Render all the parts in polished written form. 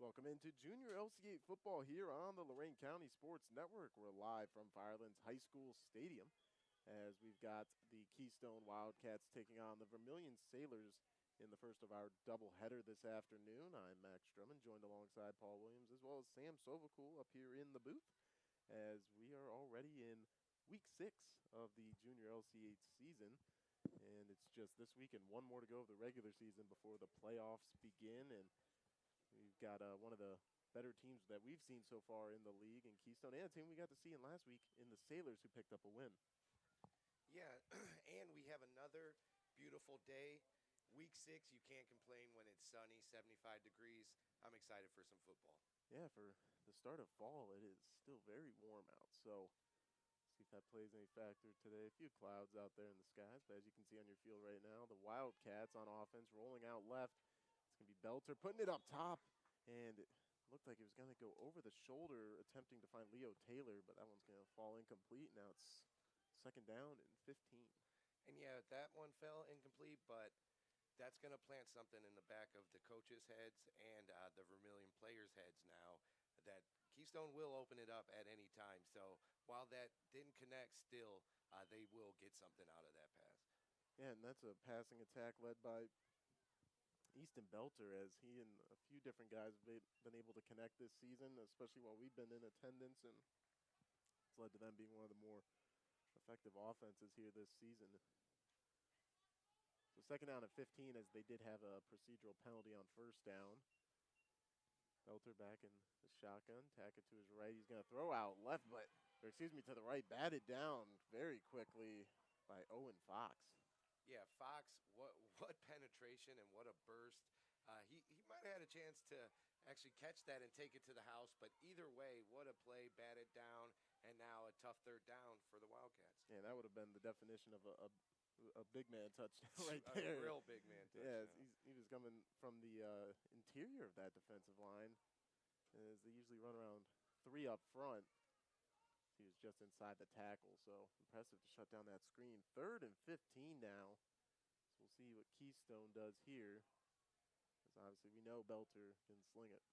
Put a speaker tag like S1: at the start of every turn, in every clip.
S1: Welcome into Junior LC8 football here on the Lorain County Sports Network. We're live from Firelands High School Stadium as we've got the Keystone Wildcats taking on the Vermilion Sailors in the first of our doubleheader this afternoon. I'm Max Drummond, joined alongside Paul Williams as well as Sam Sovacool up here in the booth as we are already in week 6 of the Junior LC8 season. And it's just this week and one more to go of the regular season before the playoffs begin. And we've got one of the better teams that we've seen so far in the league in Keystone, and a team we got to see in last week in the Sailors, who picked up a win.
S2: Yeah, and we have another beautiful day. Week 6, you can't complain when it's sunny, 75 degrees. I'm excited for some football.
S1: Yeah, for the start of fall, it is still very warm out. So see if that plays any factor today. A few clouds out there in the skies, but as you can see on your field right now, the Wildcats on offense rolling out left. It's going to be Belter putting it up top, and it looked like it was going to go over the shoulder attempting to find Leo Taylor, but that one's going to fall incomplete. Now it's second down and 15.
S2: And, yeah, that one fell incomplete, but that's going to plant something in the back of the coaches' heads and the Vermilion players' heads now that Keystone will open it up at any time. So while that didn't connect still, they will get something out of that pass.
S1: Yeah, and that's a passing attack led by Easton Belter, as he and a few different guys have been able to connect this season, especially while we've been in attendance, and it's led to them being one of the more effective offenses here this season. So second down at 15, as they did have a procedural penalty on first down. Belter back in the shotgun, tack it to his right. He's going to throw out left, to the right, batted down very quickly by Owen Fox.
S2: Yeah, Fox, what penetration and what a burst. He might have had a chance to actually catch that and take it to the house, but either way, what a play, batted down, and now a tough third down for the Wildcats.
S1: Yeah, that would have been the definition of a big man touchdown right there.
S2: A real big man touchdown.
S1: Yeah, he was coming from the interior of that defensive line, as they usually run around 3 up front. He was just inside the tackle, so impressive to shut down that screen. 3rd and 15 now. So we'll see what Keystone does here, because obviously we know Belter can sling it.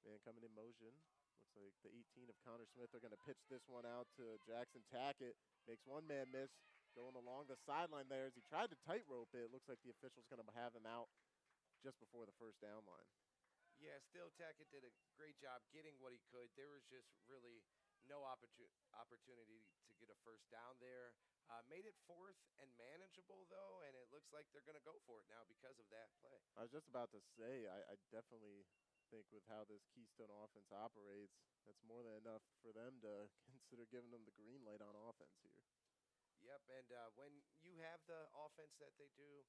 S1: Man coming in motion. Looks like the 18 of Connor Smith are going to pitch this one out to Jackson Tackett. Makes one man miss, going along the sideline there as he tried to tightrope it. Looks like the official's going to have him out just before the first down line.
S2: Yeah, still Tackett did a great job getting what he could. There was just really no opportunity to get a first down there. Made it 4th and manageable, though, and it looks like they're going to go for it now because of that play.
S1: I was just about to say, I definitely think with how this Keystone offense operates, that's more than enough for them to consider giving them the green light on offense here.
S2: Yep, and when you have the offense that they do,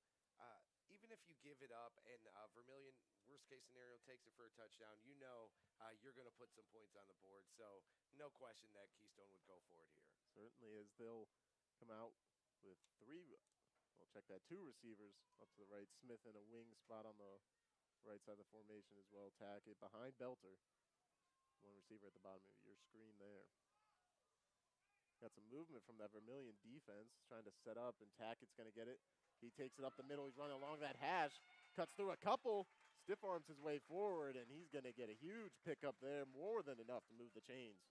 S2: even if you give it up and Vermilion, worst-case scenario, takes it for a touchdown, you know you're going to put some points on the board. So no question that Keystone would go for it here.
S1: Certainly, as they'll come out with 2 receivers up to the right. Smith in a wing spot on the right side of the formation as well. Tackett behind Belter. 1 receiver at the bottom of your screen there. Got some movement from that Vermilion defense, trying to set up, and Tackett's going to get it. He takes it up the middle. He's running along that hash, cuts through a couple, stiff arms his way forward, and he's going to get a huge pickup there, more than enough to move the chains.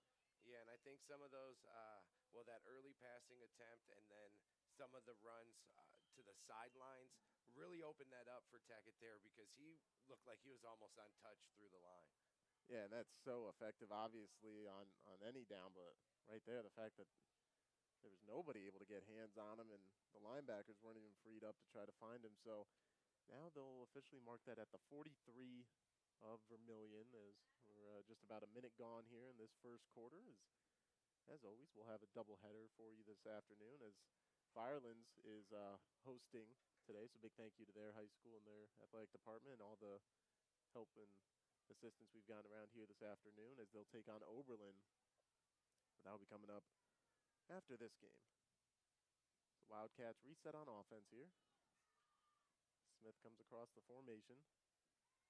S2: Yeah, and I think some of those, that early passing attempt and then some of the runs to the sidelines really opened that up for Tackett there, because he looked like he was almost untouched through the line.
S1: Yeah, and that's so effective, obviously, on any down, but right there, the fact that there was nobody able to get hands on him, and the linebackers weren't even freed up to try to find him. So now they'll officially mark that at the 43 of Vermilion, as we're just about a minute gone here in this first quarter. As always, we'll have a doubleheader for you this afternoon, as Firelands is hosting today. So big thank you to their high school and their athletic department and all the help and assistance we've gotten around here this afternoon, as they'll take on Oberlin. But that'll be coming up after this game. So Wildcats reset on offense here. Smith comes across the formation.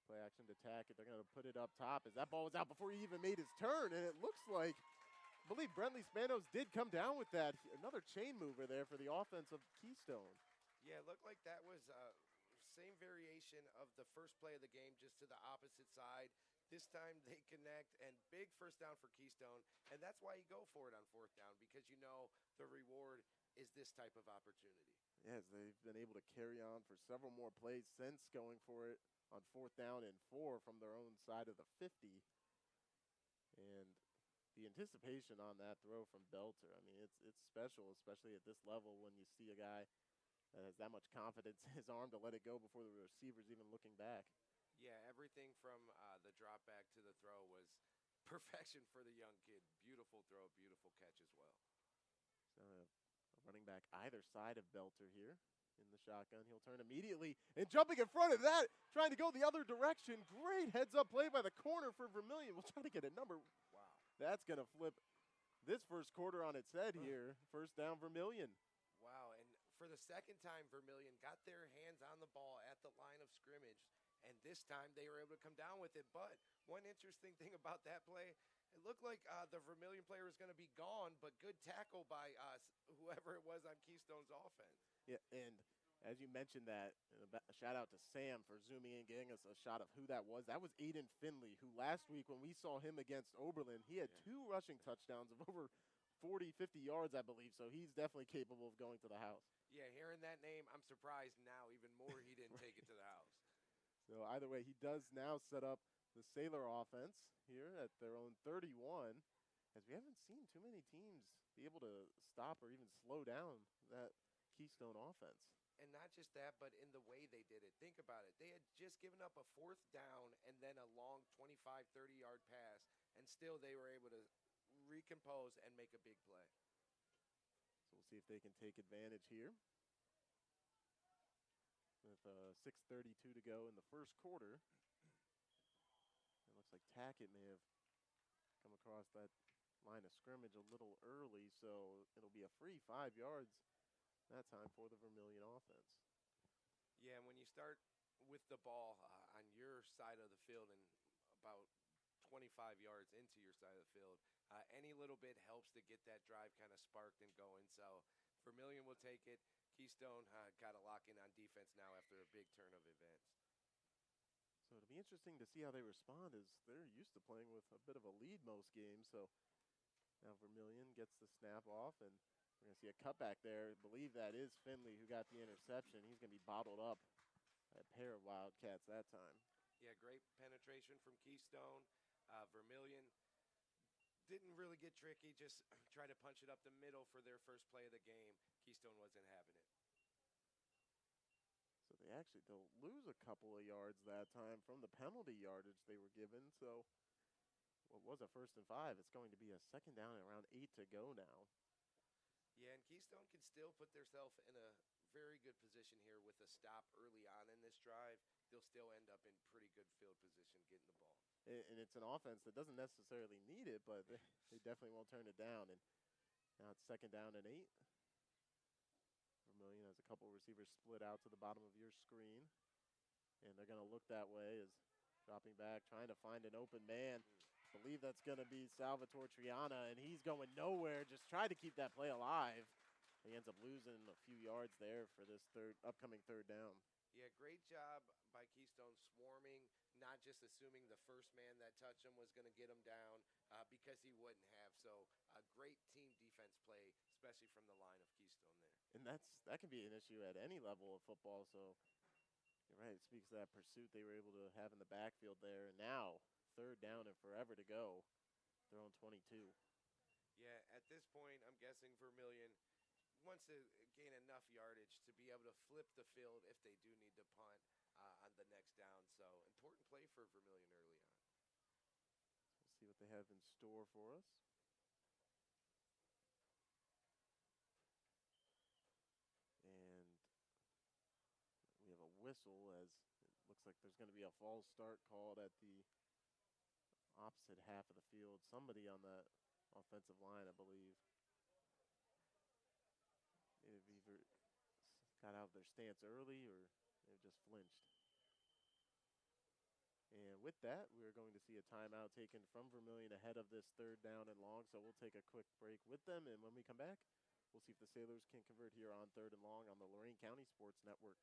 S1: Play action to Tackett. They're going to put it up top as that ball was out before he even made his turn. And it looks like, I believe Brentley Spanos did come down with that. Another chain mover there for the offense of Keystone.
S2: Yeah, it looked like that was same variation of the first play of the game, just to the opposite side. This time they connect, and big first down for Keystone. And that's why you go for it on fourth down, because you know the reward is this type of opportunity.
S1: Yes, they've been able to carry on for several more plays since going for it on fourth down and 4 from their own side of the 50. And the anticipation on that throw from Belter, I mean, it's special, especially at this level when you see a guy that has that much confidence in his arm to let it go before the receiver's even looking back.
S2: Yeah, everything from the drop back to the throw was perfection for the young kid. Beautiful throw, beautiful catch as well.
S1: So a running back either side of Belter here in the shotgun. He'll turn immediately, and jumping in front of that, trying to go the other direction. Great heads-up play by the corner for Vermilion. We'll try to get a number.
S2: Wow.
S1: That's going to flip this first quarter on its head here. First down, Vermilion.
S2: Wow, and for the second time, Vermilion got their hands on the ball at the line of scrimmage, and this time they were able to come down with it. But one interesting thing about that play, it looked like the Vermilion player was going to be gone, but good tackle by whoever it was on Keystone's offense.
S1: Yeah, and as you mentioned that, a shout out to Sam for zooming in, getting us a shot of who that was. That was Aiden Finley, who last week when we saw him against Oberlin, he had 2 rushing touchdowns of over 40, 50 yards, I believe. So he's definitely capable of going to the house.
S2: Yeah, hearing that name, I'm surprised now even more he didn't take it to the house.
S1: So either way, he does now set up the Sailor offense here at their own 31, as we haven't seen too many teams be able to stop or even slow down that Keystone offense.
S2: And not just that, but in the way they did it. Think about it. They had just given up a fourth down and then a long 25, 30-yard pass, and still they were able to recompose and make a big play.
S1: So we'll see if they can take advantage here. With 6:32 to go in the first quarter. It looks like Tackett may have come across that line of scrimmage a little early, so it'll be a free 5 yards that time for the Vermilion offense.
S2: Yeah, and when you start with the ball on your side of the field and about 25 yards into your side of the field, any little bit helps to get that drive kind of sparked and going. So Vermilion will take it. Keystone got to lock in on defense now after a big turn of events.
S1: So it'll be interesting to see how they respond, as they're used to playing with a bit of a lead most games. So now Vermilion gets the snap off, and we're going to see a cutback there. I believe that is Finley who got the interception. He's going to be bottled up by a pair of Wildcats that time.
S2: Yeah, great penetration from Keystone. Vermilion didn't really get tricky, just try to punch it up the middle for their first play of the game. Keystone wasn't having it.
S1: So they'll lose a couple of yards that time from the penalty yardage they were given. So what was a 1st and 5, it's going to be a 2nd down and around 8 to go now.
S2: Yeah, and Keystone can still put themselves in a very good position here with a stop early on in this drive. They'll still end up in pretty good field position getting the ball.
S1: And it's an offense that doesn't necessarily need it, but they definitely won't turn it down. And now it's 2nd down and 8. Vermilion has a couple receivers split out to the bottom of your screen. And they're going to look that way as dropping back, trying to find an open man. I believe that's going to be Salvatore Triana, and he's going nowhere. Just tried to keep that play alive. He ends up losing a few yards there for this upcoming 3rd down.
S2: Yeah, great job by Keystone swarming, not just assuming the first man that touched him was going to get him down, because he wouldn't have. So a great team defense play, especially from the line of Keystone there.
S1: And that can be an issue at any level of football. So you're right, it speaks to that pursuit they were able to have in the backfield there. And now 3rd down and forever to go. They're on 22.
S2: Yeah, at this point, I'm guessing Vermilion wants to gain enough yardage to be able to flip the field if they do need to punt on the next down. So important play for Vermilion early on.
S1: We'll see what they have in store for us. And we have a whistle, as it looks like there's going to be a false start called at the opposite half of the field. Somebody on that offensive line, I believe, either got out of their stance early or they just flinched. And with that, we're going to see a timeout taken from Vermilion ahead of this 3rd down and long. So we'll take a quick break with them, and when we come back, we'll see if the Sailors can convert here on 3rd and long on the Lorain County Sports Network.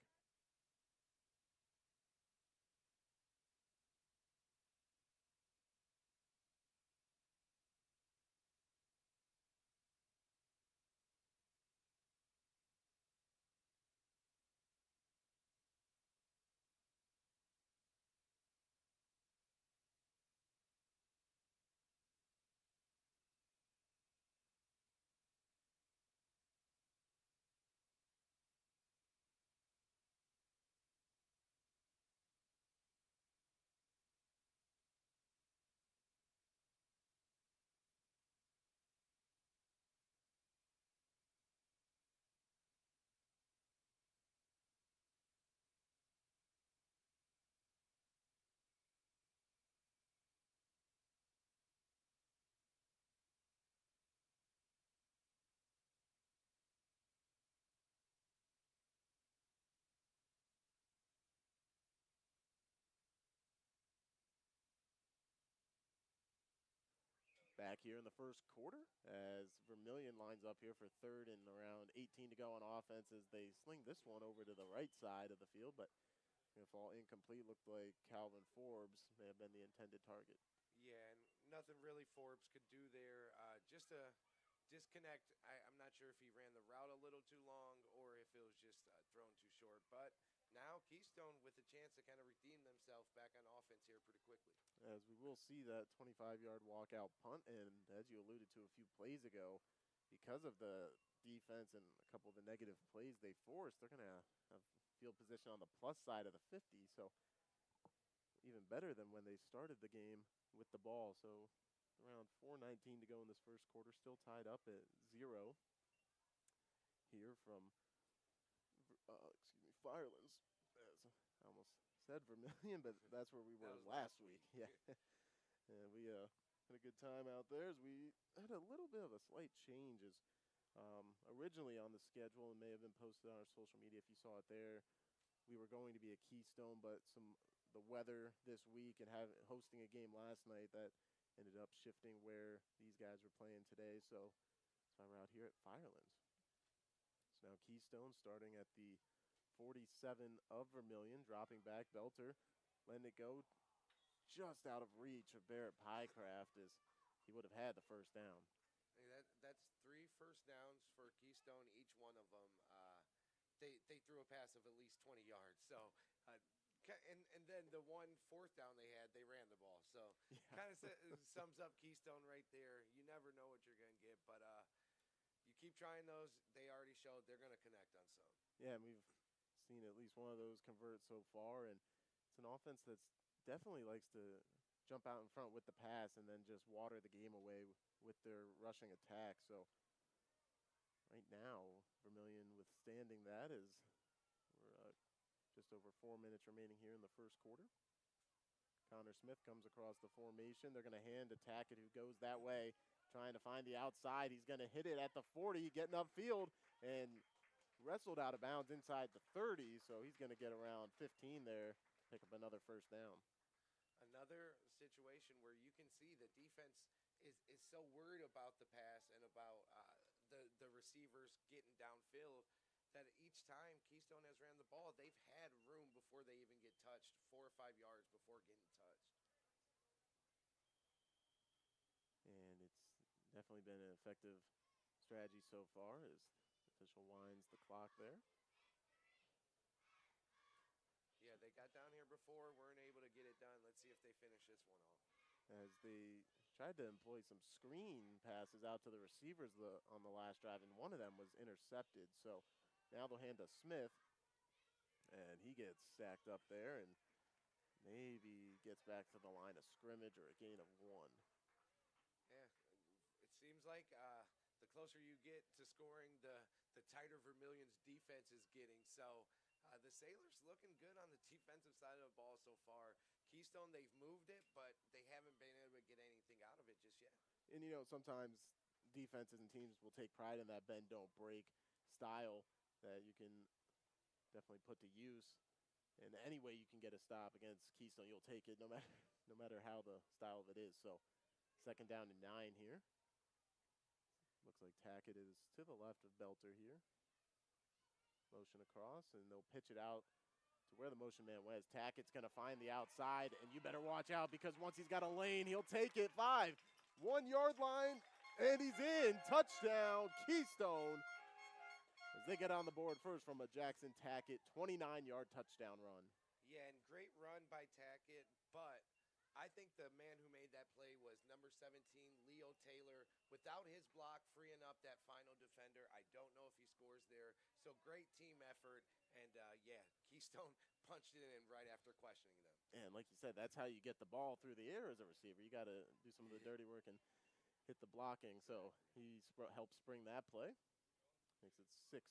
S1: back here in the first quarter as Vermilion lines up here for third and around 18 to go on offense as they sling this one over to the right side of the field, but going to fall incomplete. Looked like Calvin Forbes may have been the intended target.
S2: Yeah, and nothing really Forbes could do there. Just a disconnect. I'm not sure if he ran the route a little too long or if it was just thrown too short. But now Keystone with a chance to kind of redeem themselves back on offense here pretty quickly.
S1: As we will see that 25-yard walkout punt, and as you alluded to a few plays ago, because of the defense and a couple of the negative plays they forced, they're going to have field position on the plus side of the 50, so even better than when they started the game with the ball. So around 4:19 to go in this first quarter, still tied up at 0 here from Firelands. As I almost said Vermilion, but that's where we were last week. Yeah, and we had a good time out there as we had a little bit of a slight change. As originally on the schedule, and may have been posted on our social media if you saw it there, we were going to be at Keystone, but the weather this week and hosting a game last night, that ended up shifting where these guys were playing today. So that's why we're out here at Firelands. So now Keystone starting at the 47 of Vermilion, dropping back. Belter letting it go just out of reach of Barrett Pycraft as he would have had the first down.
S2: That's 3 first downs for Keystone. Each one of them, they threw a pass of at least 20 yards. So, and then the 1 4th down they had, they ran the ball. So, yeah. Kind of sums up Keystone right there. You never know what you're going to get, but you keep trying those. They already showed they're going to connect on some.
S1: Yeah, and we've seen at least one of those convert so far, and it's an offense that's definitely likes to jump out in front with the pass and then just water the game away with their rushing attack. So right now, Vermilion withstanding that as we're just over 4 minutes remaining here in the first quarter. Connor Smith comes across the formation. They're going to hand to Tackett, who goes that way, trying to find the outside. He's going to hit it at the 40, getting upfield, and wrestled out of bounds inside the 30, so he's going to get around 15 there, pick up another first down.
S2: Another situation where you can see the defense is so worried about the pass and about the receivers getting downfield that each time Keystone has ran the ball, they've had room before they even get touched, 4 or 5 yards before getting touched.
S1: And it's definitely been an effective strategy so far as the official winds the clock there.
S2: Yeah, they got down here before, weren't able to get it done. Let's see if they finish this one off.
S1: As they tried to employ some screen passes out to the receivers on the last drive, and one of them was intercepted. So now they'll hand to Smith, and he gets sacked up there and maybe gets back to the line of scrimmage or a gain of 1.
S2: Yeah, it seems like the closer you get to scoring, the tighter Vermilion's defense is getting. So the Sailors looking good on the defensive side of the ball so far. Keystone, they've moved it, but they haven't been able to get anything out of it just yet.
S1: And, you know, sometimes defenses and teams will take pride in that bend, don't break style that you can definitely put to use. And any way you can get a stop against Keystone, you'll take it no matter how the style of it is. So second down and 9 here. Looks like Tackett is to the left of Belter here. Motion across, and they'll pitch it out to where the motion man was. Tackett's going to find the outside, and you better watch out because once he's got a lane, he'll take it 5. 1 yard line, and he's in. Touchdown, Keystone. As they get on the board first from a Jackson Tackett 29-yard touchdown run.
S2: Yeah, and great run by Tackett, but I think the man who made that play was number 17, Leo Taylor. Without his block freeing up that final defender, I don't know if he scores there. So great team effort, and yeah, Keystone punched it in right after questioning them.
S1: And like you said, that's how you get the ball through the air as a receiver. You got to do some of the dirty work and hit the blocking. So he helped spring that play. Makes it 6-0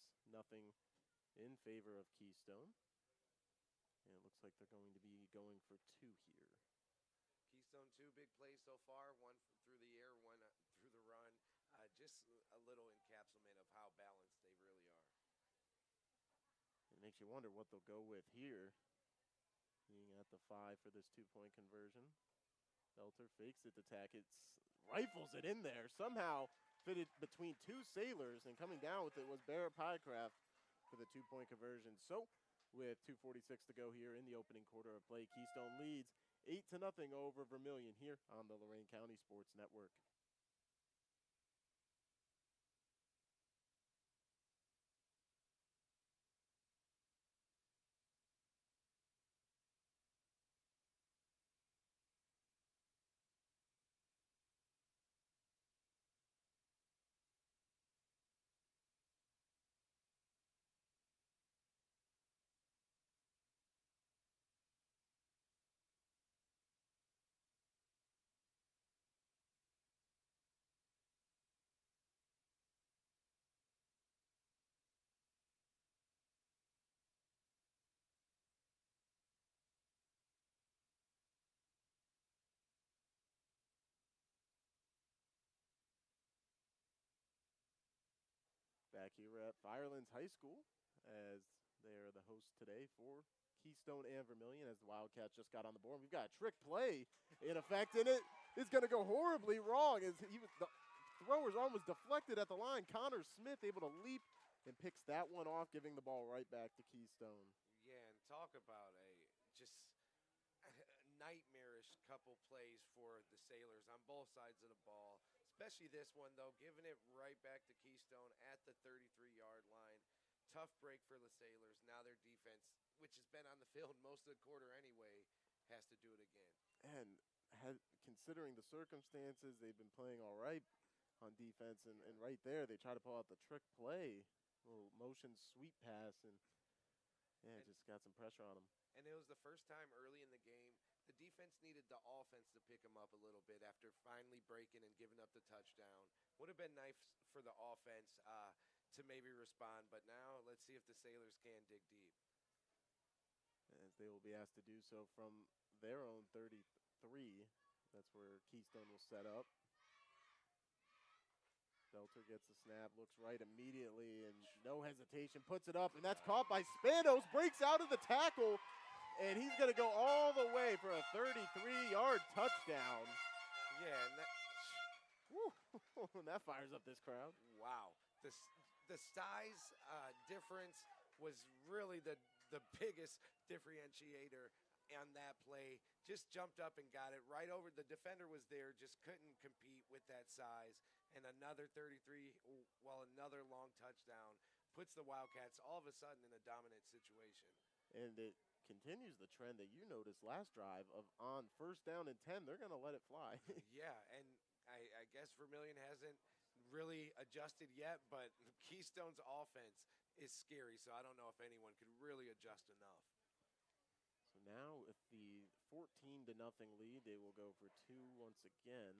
S1: in favor of Keystone. And it looks like they're going to be going for 2 here.
S2: Keystone, 2 big plays so far, 1 through the air, 1 through the run. Just a little encapsulation of how balanced they really are.
S1: It makes you wonder what they'll go with here. Being at the 5 for this 2-point conversion. Belter fakes it to Tackett. rifles it in there. Somehow fitted between two Sailors, and coming down with it was Barrett Pycraft for the two-point conversion. So with 2:46 to go here in the opening quarter of play, Keystone leads 8-0 over Vermilion here on the Lorain County Sports Network. Back here at Firelands High School as they are the hosts today for Keystone and Vermilion as the Wildcats just got on the board. We've got a trick play in effect, and it is going to go horribly wrong as the thrower's arm was deflected at the line. Connor Smith able to leap and picks that one off, giving the ball right back to Keystone.
S2: Yeah, and talk about a just nightmarish couple plays for the Sailors on both sides of the ball, especially this one, though, giving it right back to Keystone at the 33-yard line. Tough break for the Sailors. Now their defense, which has been on the field most of the quarter anyway, has to do it again.
S1: And considering the circumstances, they've been playing all right on defense, and right there they try to pull out the trick play, little motion sweep pass, and just got some pressure on them.
S2: And it was the first time early in the game the defense needed the offense to pick them up a little bit after finally breaking and giving up the touchdown. Would have been nice for the offense to maybe respond, but now let's see if the Sailors can dig deep.
S1: As they will be asked to do so from their own 33. That's where Keystone will set up. Belter gets the snap, looks right immediately, and no hesitation, puts it up, and that's caught by Spanos, breaks out of the tackle, and he's going to go all the way for a 33-yard touchdown.
S2: Yeah,
S1: and that fires up this crowd.
S2: Wow. The size difference was really the biggest differentiator on that play. Just jumped up and got it right over. The defender was there, just couldn't compete with that size. And another 33, another long touchdown puts the Wildcats all of a sudden in a dominant situation.
S1: And it continues the trend that you noticed last drive of on first down and 10, they're going to let it fly.
S2: Yeah, and I guess Vermilion hasn't really adjusted yet, but Keystone's offense is scary, so I don't know if anyone could really adjust enough.
S1: So now with the 14-0 lead, they will go for two once again.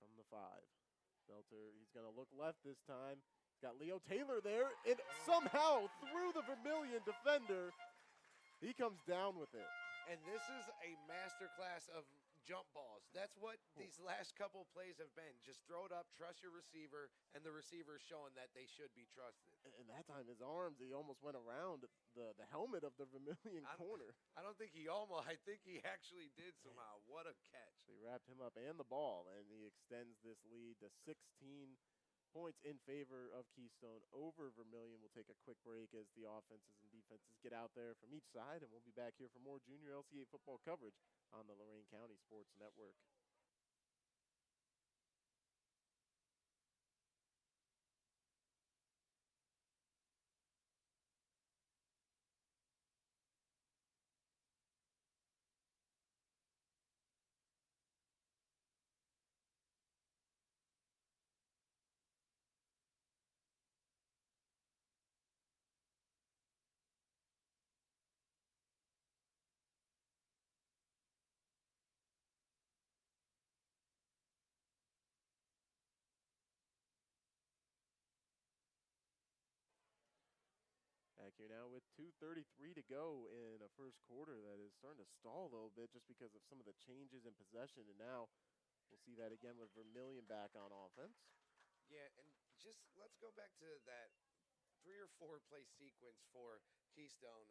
S1: From the 5. Belter, he's going to look left this time. He's got Leo Taylor there, and somehow through the Vermilion defender, he comes down with it.
S2: And this is a masterclass of jump balls. That's what these last couple of plays have been. Just throw it up, trust your receiver, and the receiver is showing that they should be trusted.
S1: And that time his arms, he almost went around the helmet of the Vermilion corner.
S2: I don't think he almost, I think he actually did somehow. What a catch.
S1: They wrapped him up and the ball, and he extends this lead to 16 points in favor of Keystone over Vermilion. We'll take a quick break as the offenses and defenses get out there from each side, and we'll be back here for more junior LC8 football coverage on the Lorain County Sports Network. Back here now with 2:33 to go in a first quarter that is starting to stall a little bit just because of some of the changes in possession. And now we'll see that again with Vermilion back on offense.
S2: Yeah, and just let's go back to that 3 or 4 play sequence for Keystone.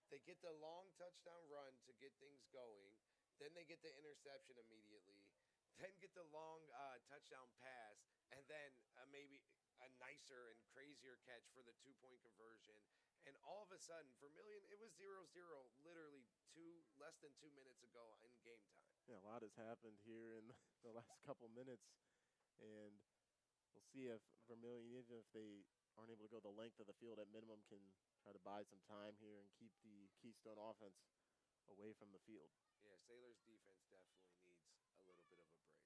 S2: They get the long touchdown run to get things going. Then they get the interception immediately. Then get the long touchdown pass, and then maybe a nicer and crazier catch for the 2 point conversion. And all of a sudden, Vermilion, it was 0-0 literally less than 2 minutes ago in game time.
S1: Yeah, a lot has happened here in the last couple minutes, and we'll see if Vermilion, even if they aren't able to go the length of the field at minimum, can try to buy some time here and keep the Keystone offense away from the field.
S2: Yeah, Sailors defense definitely needs a little bit of a break.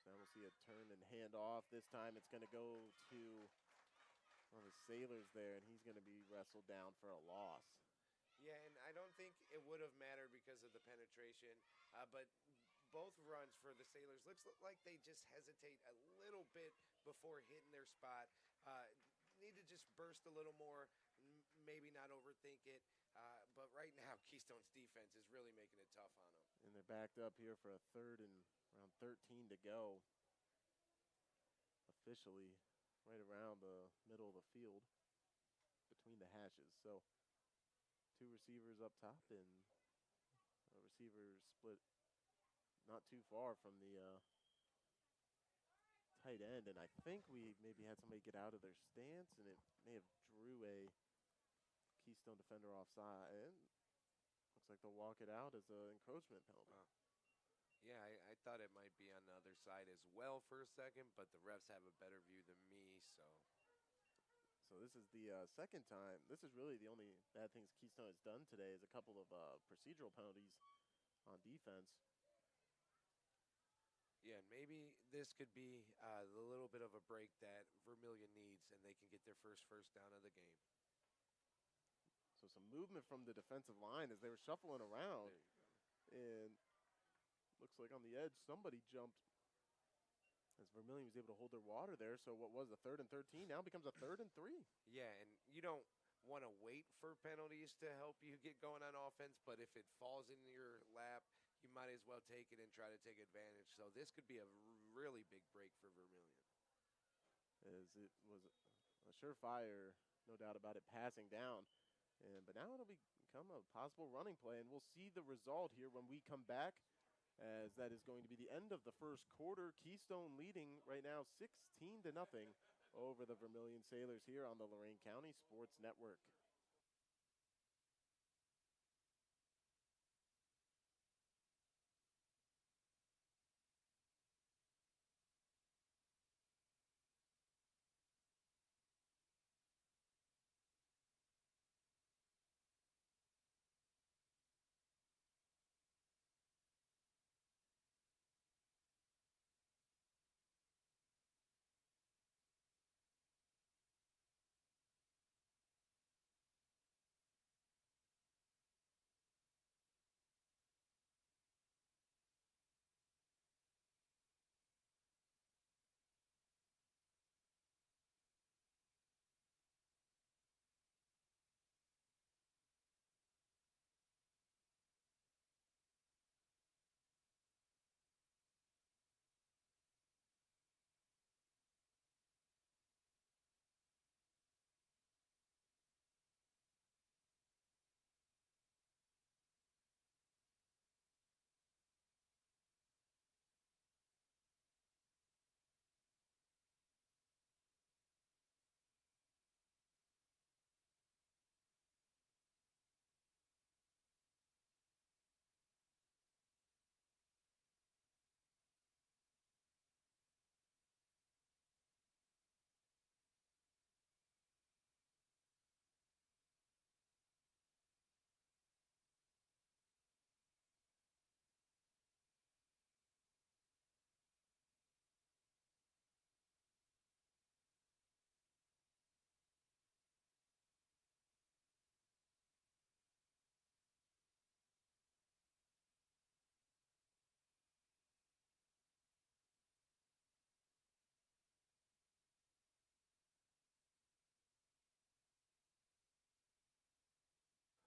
S1: So we'll see a turn and hand off. This time it's going to go to one of the Sailors there, and he's going to be wrestled down for a loss.
S2: Yeah, and I don't think it would have mattered because of the penetration, but both runs for the Sailors looks like they just hesitate a little bit before hitting their spot. Need to just burst a little more, maybe not overthink it. But right now, Keystone's defense is really making it tough on them.
S1: And they're backed up here for a third and around 13 to go. Officially right around the middle of the field between the hashes. So 2 receivers up top and a receiver split not too far from the tight end. And I think we maybe had somebody get out of their stance, and it may have drew a Keystone defender offside. And looks like they'll walk it out as an encroachment penalty.
S2: Wow. Yeah, I thought it might be on the other side as well for a second, but the refs have a better view than me, so.
S1: So this is the second time. This is really the only bad things Keystone has done today is a couple of procedural penalties on defense.
S2: Yeah, and maybe this could be the little bit of a break that Vermilion needs, and they can get their first down of the game.
S1: So some movement from the defensive line as they were shuffling around. And looks like on the edge, somebody jumped as Vermilion was able to hold their water there. So what was a 3rd and 13 now becomes a 3rd and 3.
S2: Yeah, and you don't want to wait for penalties to help you get going on offense, but if it falls in your lap, you might as well take it and try to take advantage. So this could be a really big break for Vermilion.
S1: As it was a surefire, no doubt about it, passing down. But now it'll become a possible running play, and we'll see the result here when we come back, as that is going to be the end of the first quarter. Keystone leading right now 16-0 over the Vermilion Sailors here on the Lorain County Sports Network.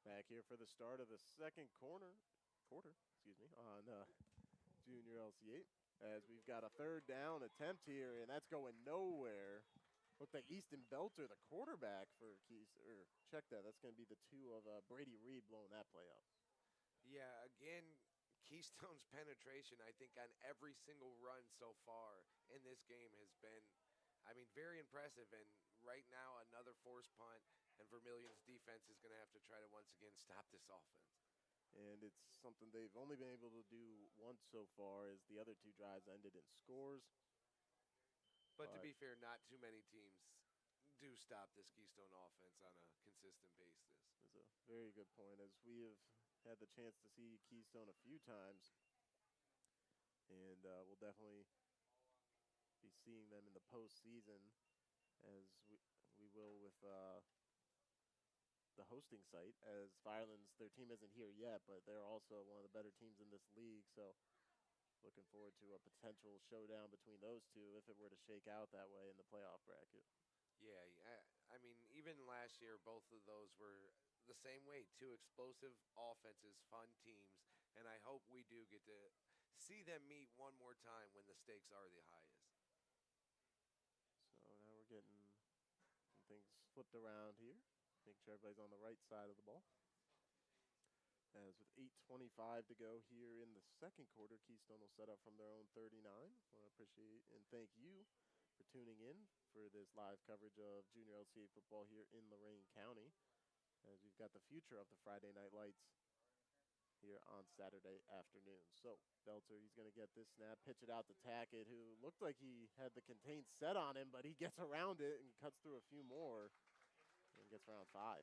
S1: Back here for the start of the second quarter, on Junior LC8, as we've got a 3rd down attempt here, and that's going nowhere. Looked like Easton Belter, the quarterback for check that. That's going to be the 2 of Brady Reed blowing that play up.
S2: Yeah, again, Keystone's penetration, I think, on every single run so far in this game has been, I mean, very impressive. And right now, another forced punt, and Vermilion's defense is going to have to try to once again stop this offense.
S1: And it's something they've only been able to do once so far, as the other 2 drives ended in scores.
S2: But to be fair, not too many teams do stop this Keystone offense on a consistent basis.
S1: That's a very good point, as we have had the chance to see Keystone a few times, and we'll definitely be seeing them in the postseason, as we will with the hosting site, as Firelands, their team isn't here yet, but they're also one of the better teams in this league. So looking forward to a potential showdown between those 2 if it were to shake out that way in the playoff bracket.
S2: Yeah, I mean, even last year, both of those were the same way. 2 explosive offenses, fun teams, and I hope we do get to see them meet one more time when the stakes are the highest.
S1: So now we're getting some things flipped around here. Make sure everybody's on the right side of the ball. As with 8:25 to go here in the second quarter, Keystone will set up from their own 39. I want to appreciate and thank you for tuning in for this live coverage of junior LC8 football here in Lorain County, as we've got the future of the Friday Night Lights here on Saturday afternoon. So Belter, he's going to get this snap, pitch it out to Tackett, who looked like he had the contained set on him, but he gets around it and cuts through a few more and gets around 5.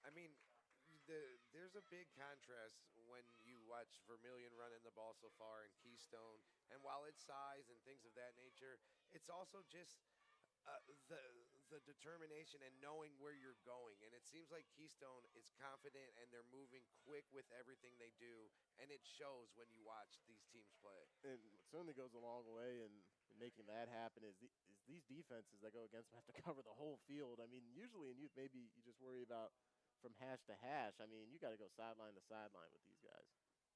S2: I mean, there's a big contrast when you watch Vermilion running the ball so far and Keystone. And while it's size and things of that nature, it's also just the determination and knowing where you're going. And it seems like Keystone is confident and they're moving quick with everything they do. And it shows when you watch these teams play.
S1: And what certainly goes a long way in making that happen is these defenses that go against them have to cover the whole field. I mean, usually in youth, maybe you just worry about from hash to hash. I mean, you got to go sideline to sideline with these guys.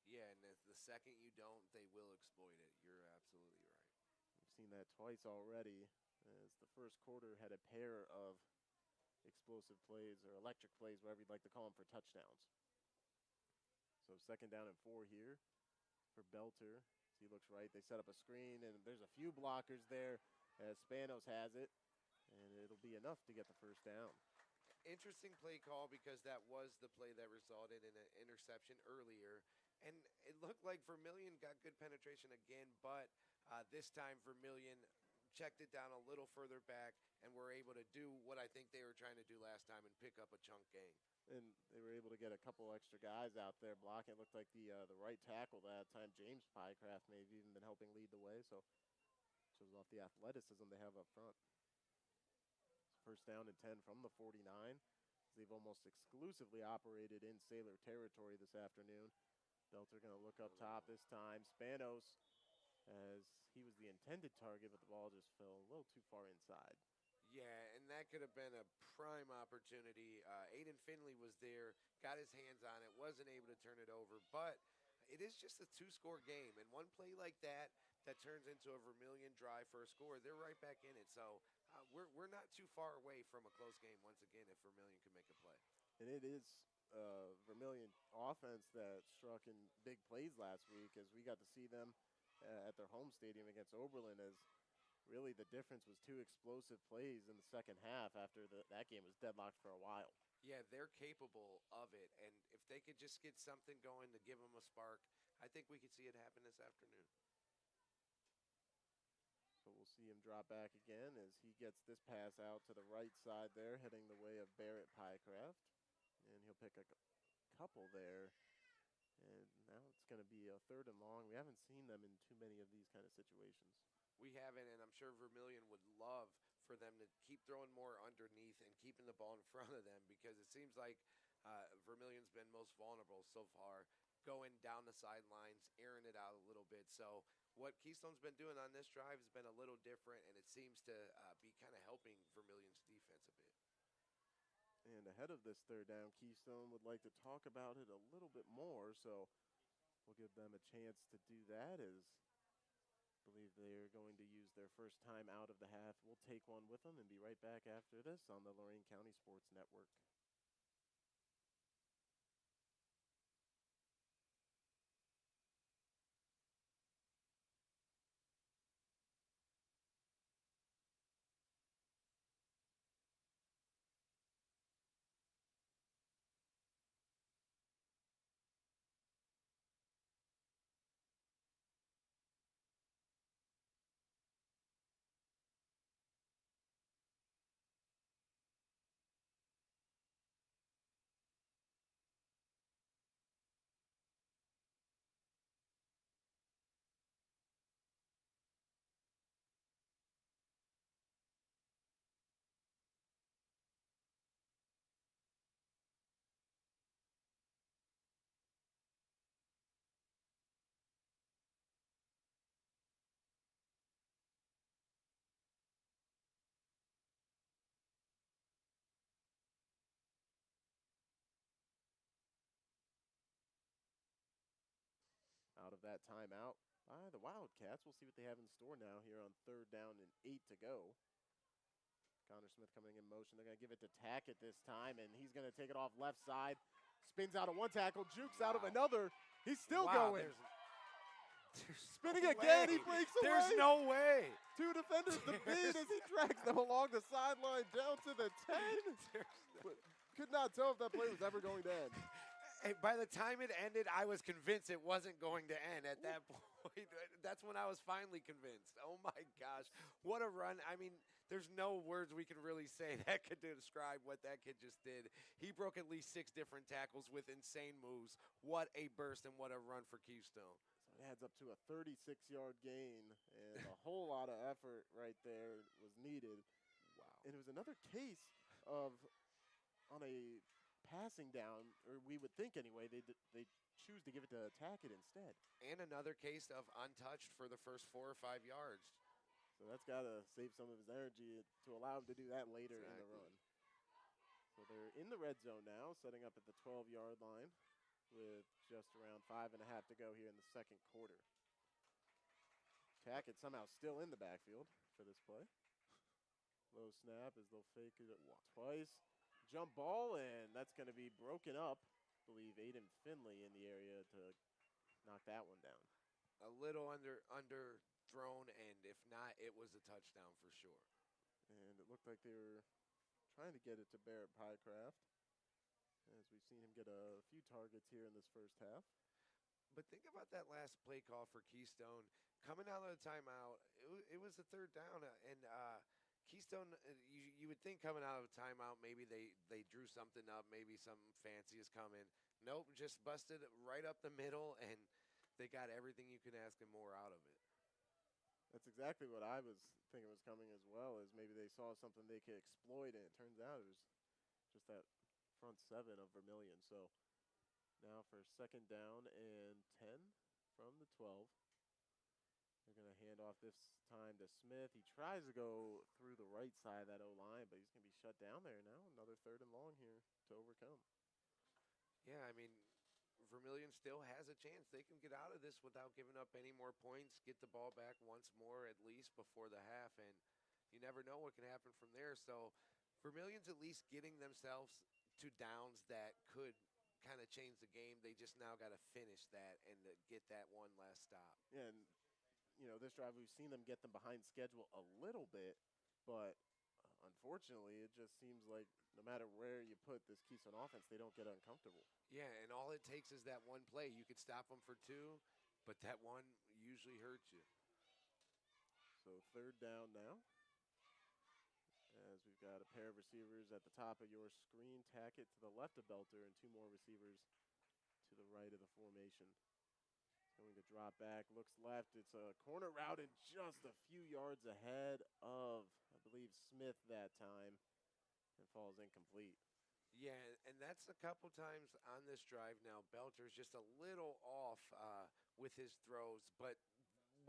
S2: Yeah, and the second you don't, they will exploit it. You're absolutely right.
S1: We've seen that twice already, as the first quarter had a pair of explosive plays or electric plays, whatever you'd like to call them, for touchdowns. So 2nd down and 4 here for Belter. He looks right. They set up a screen, and there's a few blockers there as Spanos has it, and it'll be enough to get the first down.
S2: Interesting play call, because that was the play that resulted in an interception earlier. And it looked like Vermilion got good penetration again, but this time Vermilion checked it down a little further back and were able to do what I think they were trying to do last time and pick up a chunk gain.
S1: And they were able to get a couple extra guys out there blocking. It looked like the right tackle that time, James Pycraft, may have even been helping lead the way. So shows off the athleticism they have up front. 1st down and 10 from the 49. They've almost exclusively operated in Sailor territory this afternoon. Belter going to look up top this time. Spanos, as he was the intended target, but the ball just fell a little too far inside.
S2: Yeah, and that could have been a prime opportunity. Aiden Finley was there, got his hands on it, wasn't able to turn it over, but it is just a 2-score game, and one play like that turns into a Vermilion drive for a score, they're right back in it. So we're not too far away from a close game once again if Vermilion can make a play.
S1: And it is Vermilion offense that struck in big plays last week, as we got to see them at their home stadium against Oberlin, as really the difference was 2 explosive plays in the second half after that game was deadlocked for a while.
S2: Yeah, they're capable of it, and if they could just get something going to give them a spark, I think we could see it happen this afternoon.
S1: So we'll see him drop back again as he gets this pass out to the right side there, heading the way of Barrett Pycraft. And he'll pick a couple there. And now it's going to be a 3rd and long. We haven't seen them in too many of these kind of situations.
S2: We haven't, and I'm sure Vermilion would love for them to keep throwing more underneath and keeping the ball in front of them, because it seems like Vermilion's been most vulnerable so far, going down the sidelines, airing it out a little bit. So what Keystone's been doing on this drive has been a little different, and it seems to be kind of helping Vermilion's defense a bit.
S1: And ahead of this 3rd down, Keystone would like to talk about it a little bit more, so we'll give them a chance to do that, as I believe they're going to use their first time out of the half. We'll take one with them and be right back after this on the Lorain County Sports Network. of that timeout by the Wildcats. We'll see what they have in store now here on 3rd down and 8 to go. Connor Smith coming in motion. They're going to give it to Tackett this time, and he's going to take it off left side. Spins out of one tackle, jukes out of another. He's still going.
S2: There's
S1: Spinning
S2: no
S1: again,
S2: way.
S1: he breaks away.
S2: There's no way.
S1: 2 defenders to beat as he drags them along the sideline down to the 10. Could not tell if that play was ever going to end.
S2: Hey, by the time it ended, I was convinced it wasn't going to end at that point. That's when I was finally convinced. Oh, my gosh. What a run. I mean, there's no words we can really say that could describe what that kid just did. He broke at least 6 different tackles with insane moves. What a burst and what a run for Keystone.
S1: So it adds up to a 36-yard gain, and a whole lot of effort right there was needed.
S2: Wow.
S1: And it was another case of on a passing down, or we would think anyway, they choose to give it to Tackett instead.
S2: And another case of untouched for the first 4 or 5 yards.
S1: So that's got to save some of his energy to allow him to do that later in the run. So they're in the red zone now, setting up at the 12-yard line with just around 5.5 to go here in the second quarter. Tackett somehow still in the backfield for this play. Low snap as they'll fake it twice. Jump ball, and that's going to be broken up. I believe Aiden Finley in the area to knock that one down.
S2: A little underthrown, and if not, it was a touchdown for sure.
S1: And it looked like they were trying to get it to Barrett Pycraft, as we've seen him get a few targets here in this first half.
S2: But think about that last play call for Keystone. Coming out of the timeout, it was the 3rd down, and Keystone, you would think coming out of a timeout, maybe they drew something up, maybe something fancy is coming. Nope, just busted right up the middle, and they got everything you could ask and more out of it.
S1: That's exactly what I was thinking was coming as well, as maybe they saw something they could exploit, and it turns out it was just that front 7 of Vermilion. So now for 2nd down and 10 from the 12. They're going to hand off this time to Smith. He tries to go through the right side of that O-line, but he's going to be shut down there now. Another 3rd and long here to overcome.
S2: Yeah, I mean, Vermilion still has a chance. They can get out of this without giving up any more points, get the ball back once more at least before the half, and you never know what can happen from there. So Vermilion's at least getting themselves to downs that could kind of change the game. They just now got to finish that and get that one last stop.
S1: Yeah, and you know, this drive, we've seen them get them behind schedule a little bit, but unfortunately, it just seems like no matter where you put this Keystone offense, they don't get uncomfortable.
S2: Yeah, and all it takes is that one play. You could stop them for 2, but that one usually hurts you.
S1: So 3rd down now, as we've got a pair of receivers at the top of your screen. Tackett to the left of Belter, and 2 more receivers to the right of the formation. Going to drop back, looks left. It's a corner route and just a few yards ahead of, I believe, Smith that time, and falls incomplete.
S2: Yeah, and that's a couple times on this drive now. Belter's just a little off with his throws, but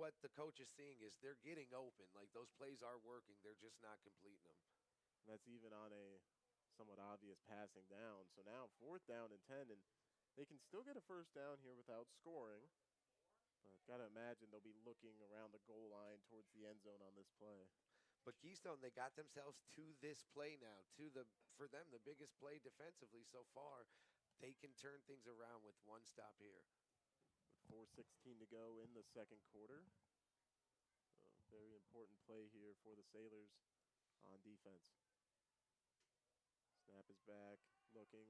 S2: what the coach is seeing is they're getting open. Like, those plays are working. They're just not completing them.
S1: And that's even on a somewhat obvious passing down. So now 4th down and 10, and they can still get a 1st down here without scoring. But got to imagine they'll be looking around the goal line towards the end zone on this play.
S2: But Keystone, they got themselves to this play now, for them, the biggest play defensively so far. They can turn things around with one stop here.
S1: With 4:16 to go in the second quarter. So very important play here for the Sailors on defense. Snap is back, looking,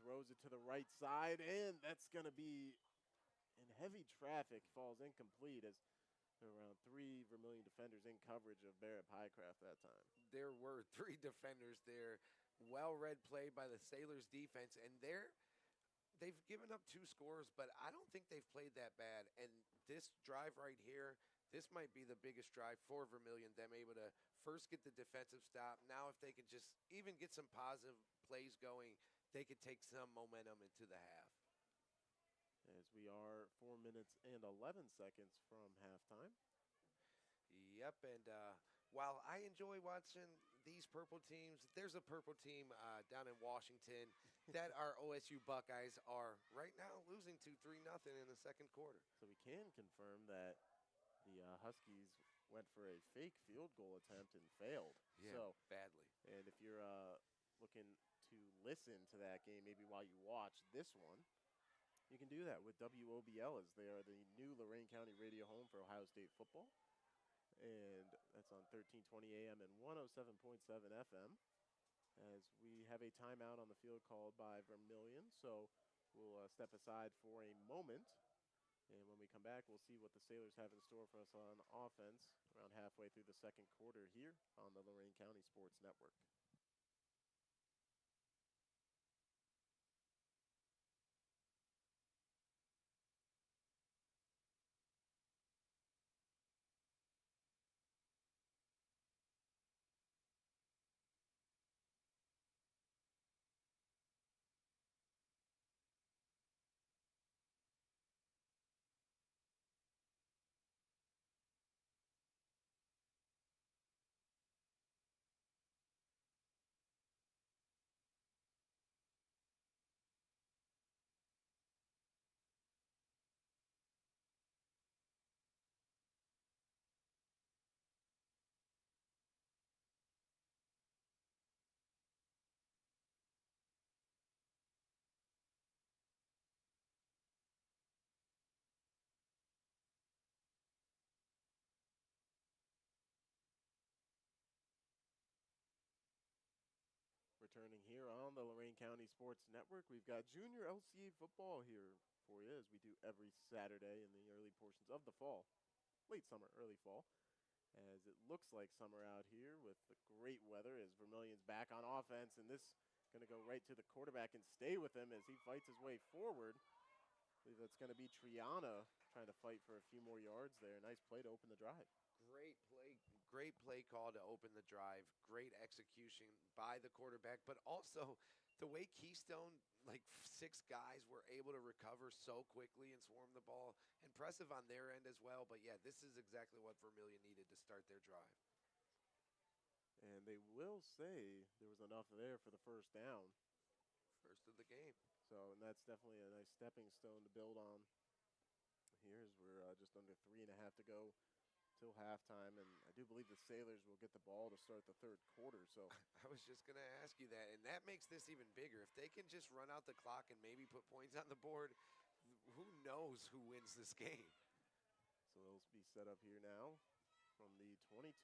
S1: throws it to the right side, and that's going to be in heavy traffic, falls incomplete as there were around 3 Vermilion defenders in coverage of Barrett Pycraft that time.
S2: There were 3 defenders there. Well-read play by the Sailors defense, and they've given up 2 scores, but I don't think they've played that bad. And this drive right here, this might be the biggest drive for Vermilion, them able to first get the defensive stop. Now if they could just even get some positive plays going, they could take some momentum into the half.
S1: As we are 4 minutes and 11 seconds from halftime.
S2: Yep, and while I enjoy watching these purple teams, there's a purple team down in Washington that our OSU Buckeyes are right now losing 2-3 nothing in the second quarter.
S1: So we can confirm that the Huskies went for a fake field goal attempt and failed.
S2: Yeah,
S1: So
S2: badly.
S1: and if you're looking to listen to that game, maybe while you watch this one, you can do that with WOBL, as they are the new Lorain County radio home for Ohio State football. And that's on 1320 AM and 107.7 FM. As we have a timeout on the field called by Vermilion. So we'll step aside for a moment. And when we come back, we'll see what the Sailors have in store for us on offense around halfway through the second quarter here on the Lorain County Sports Network. Returning here on the Lorain County Sports Network, we've got junior LC8 football here for you, as we do every Saturday in the early portions of the fall, late summer, early fall, as it looks like summer out here with the great weather as Vermilion's back on offense, and this going to go right to the quarterback and stay with him as he fights his way forward. I believe that's going to be Triana trying to fight for a few more yards there. Nice play to open the drive.
S2: Great play call to open the drive. Great execution by the quarterback, but also the way Keystone, like 6 guys, were able to recover so quickly and swarm the ball. Impressive on their end as well, but yeah, this is exactly what Vermilion needed to start their drive.
S1: And they will say there was enough there for the first down.
S2: First of the game.
S1: So, and that's definitely a nice stepping stone to build on. Here's we're just under 3.5 to go till halftime, and I do believe the Sailors will get the ball to start the third quarter. So
S2: I was just going to ask you that, and that makes this even bigger. If they can just run out the clock and maybe put points on the board, who knows who wins this game?
S1: So they'll be set up here now from the 22.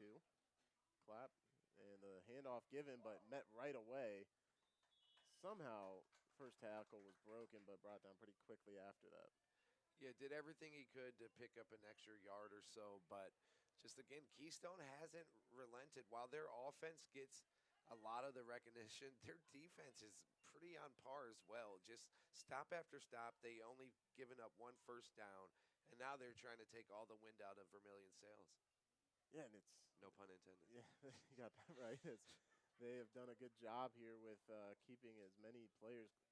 S1: Clap, and the handoff given, but met right away. Somehow, first tackle was broken, but brought down pretty quickly after that.
S2: Yeah, did everything he could to pick up an extra yard or so, but just again, Keystone hasn't relented. While their offense gets a lot of the recognition, their defense is pretty on par as well. Just stop after stop. They only given up 1 first down, and now they're trying to take all the wind out of Vermilion sails.
S1: Yeah, and it's
S2: no pun intended.
S1: Yeah, you got that right. They have done a good job here with keeping as many players as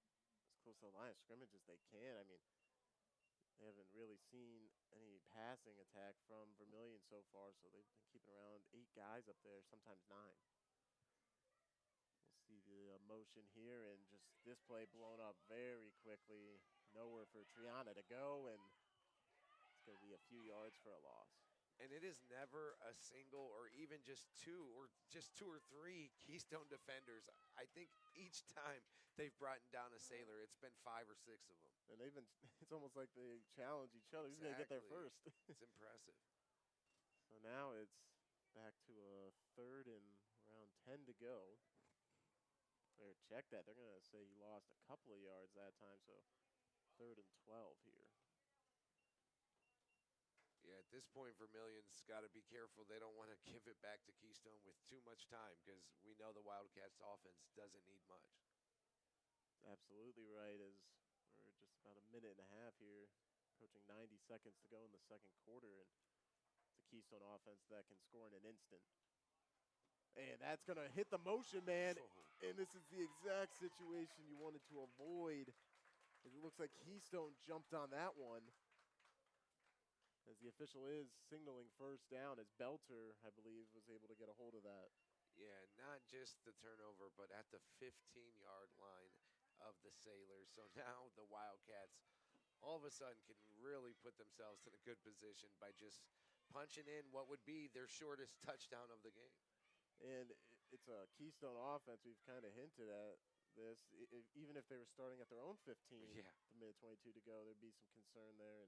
S1: close to the line of scrimmage as they can. I mean, they haven't really seen any passing attack from Vermilion so far, so they've been keeping around 8 guys up there, sometimes 9. We'll see the motion here, and just this play blown up very quickly. Nowhere for Triana to go, and it's going to be a few yards for a loss.
S2: And it is never a single or even just 2 or 3 Keystone defenders. I think each time they've brought down a Sailor, it's been 5 or 6 of them.
S1: And it's almost like they challenge each other. Who's going to get there first?
S2: It's impressive.
S1: So now it's back to a 3rd and around 10 to go. Better check that. They're going to say he lost a couple of yards that time, so 3rd and 12 here.
S2: Yeah, at this point, Vermilion's got to be careful. They don't want to give it back to Keystone with too much time, because we know the Wildcats offense doesn't need much.
S1: Absolutely right, as we're just about a minute and a half here, approaching 90 seconds to go in the second quarter, and it's a Keystone offense that can score in an instant. And that's going to hit the motion man, and this is the exact situation you wanted to avoid. It looks like Keystone jumped on that one, as the official is signaling first down, as Belter, I believe, was able to get a hold of that.
S2: Yeah, not just the turnover, but at the 15-yard line. of the Sailors. So now the Wildcats all of a sudden can really put themselves in a good position by just punching in what would be their shortest touchdown of the game.
S1: And it's a Keystone offense. We've kind of hinted at this. Even if they were starting at their own 15, the minute 22 to go, there'd be some concern there.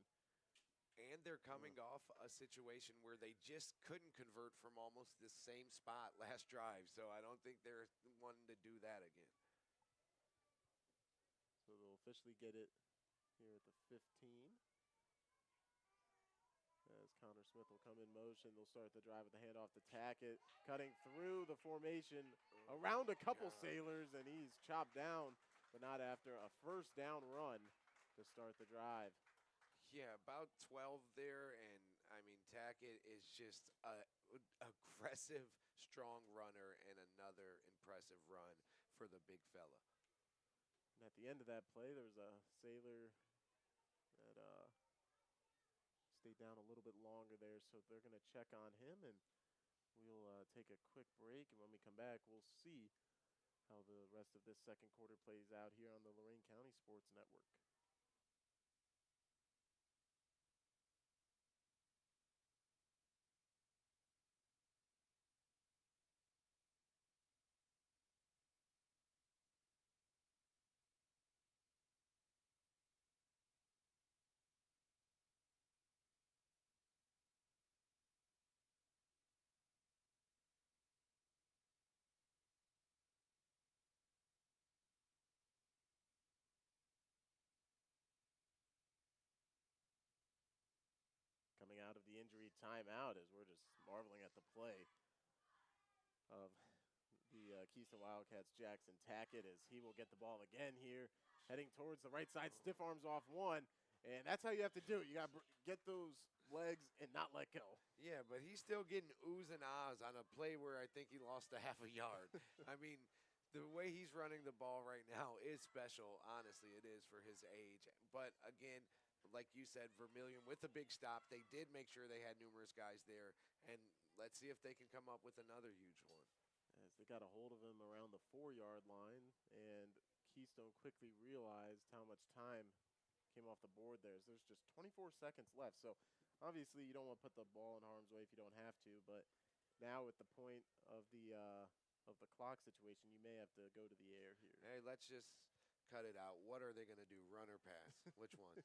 S2: And they're coming off a situation where they just couldn't convert from almost the same spot last drive. So I don't think they're wanting to do that again.
S1: So they'll officially get it here at the 15. As Connor Smith will come in motion, they'll start the drive with the handoff to Tackett, cutting through the formation around a couple Sailors, and he's chopped down, but not after a first down run to start the drive.
S2: Yeah, about 12 there, and I mean, Tackett is just a aggressive, strong runner, and another impressive run for the big fella.
S1: And at the end of that play, there was a Sailor that stayed down a little bit longer there, so they're going to check on him, and we'll take a quick break, and when we come back, we'll see how the rest of this second quarter plays out here on the Lorain County Sports Network. Coming out of the injury timeout as we're just marveling at the play of the Keystone Wildcats. Jackson Tackett as he will get the ball again here, heading towards the right side, stiff arms off one, and that's how you have to do it. You got to get those legs and not let go.
S2: Yeah, but he's still getting oohs and ahs on a play where I think he lost a half a yard. I mean, the way he's running the ball right now is special. Honestly, it is for his age. But again, like you said, Vermilion with a big stop. They did make sure they had numerous guys there, and let's see if they can come up with another huge one.
S1: As they got a hold of him around the 4-yard line, and Keystone quickly realized how much time came off the board there. So there's just 24 seconds left. So obviously you don't want to put the ball in harm's way if you don't have to, but now at the point of the clock situation, you may have to go to the air here.
S2: Hey, let's just cut it out. What are they going to do, run or pass? Which one?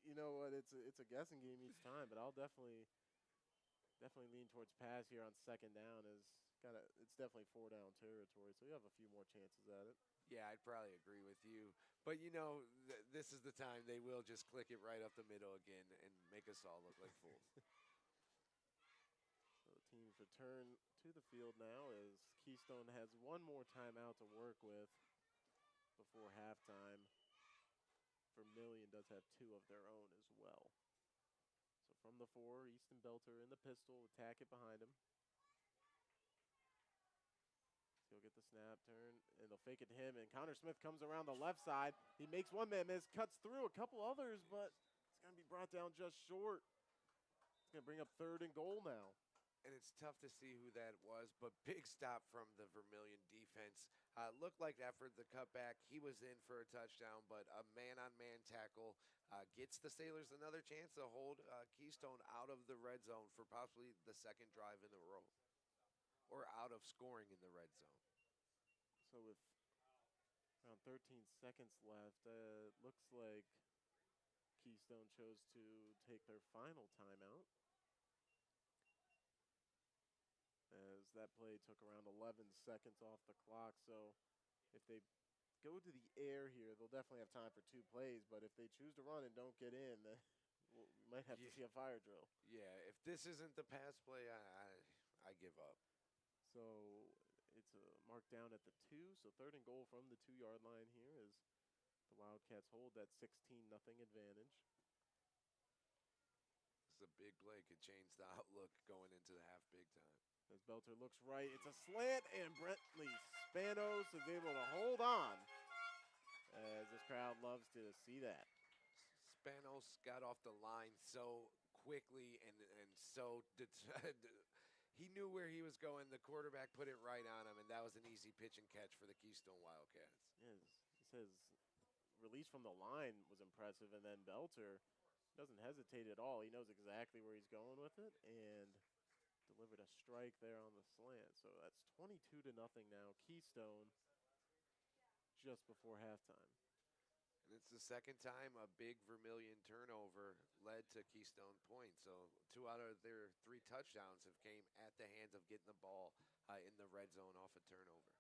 S1: You know what? It's a guessing game each time, but I'll definitely lean towards pass here on second down. It's definitely 4-down territory, so you have a few more chances at it.
S2: Yeah, I'd probably agree with you. But, you know, this is the time they will just click it right up the middle again and make us all look like fools.
S1: So the teams return to the field now as Keystone has one more timeout to work with before halftime. Vermilion does have 2 of their own as well. So from the 4, Easton Belter in the pistol with Tackett behind him. He'll get the snap, turn, and they'll fake it to him. And Connor Smith comes around the left side. He makes one man miss, cuts through a couple others, but it's going to be brought down just short. It's going to bring up 3rd and goal now.
S2: And it's tough to see who that was, but big stop from the Vermilion defense. Looked like after the cutback, he was in for a touchdown, but a man-on-man tackle gets the Sailors another chance to hold Keystone out of the red zone for possibly the second drive in a row, or out of scoring in the red zone.
S1: So with around 13 seconds left, it looks like Keystone chose to take their final timeout, as that play took around 11 seconds off the clock. So if they go to the air here, they'll definitely have time for 2 plays, but if they choose to run and don't get in, then we might have to see a fire drill.
S2: Yeah, if this isn't the pass play, I give up.
S1: So it's a mark down at the 2, so 3rd and goal from the 2-yard line here as the Wildcats hold that 16-0 advantage.
S2: It's a big play, could change the outlook going into the half big time.
S1: As Belter looks right, it's a slant, and Brentley Spanos is able to hold on, as this crowd loves to see that.
S2: Spanos got off the line so quickly and so he knew where he was going. The quarterback put it right on him, and that was an easy pitch and catch for the Keystone Wildcats.
S1: Yes, his release from the line was impressive, and then Belter doesn't hesitate at all. He knows exactly where he's going with it and delivered a strike there on the slant. So that's 22 to nothing now. Keystone just before halftime.
S2: And it's the second time a big Vermilion turnover led to Keystone points. So 2 out of their 3 touchdowns have came at the hands of getting the ball in the red zone off a turnover.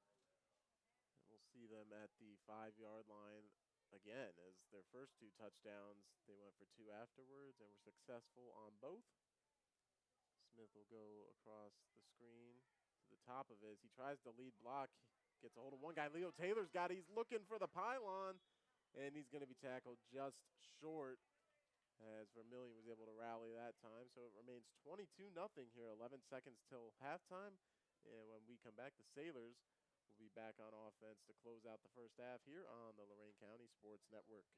S1: And we'll see them at the 5-yard line again as their first 2 touchdowns. They went for 2 afterwards and were successful on both. Smith will go across the screen to the top of it. He tries the lead block, gets a hold of one guy. Leo Taylor's got it. He's looking for the pylon, and he's going to be tackled just short as Vermilion was able to rally that time. So it remains 22-0 here, 11 seconds till halftime. And when we come back, the Sailors will be back on offense to close out the first half here on the Lorain County Sports Network.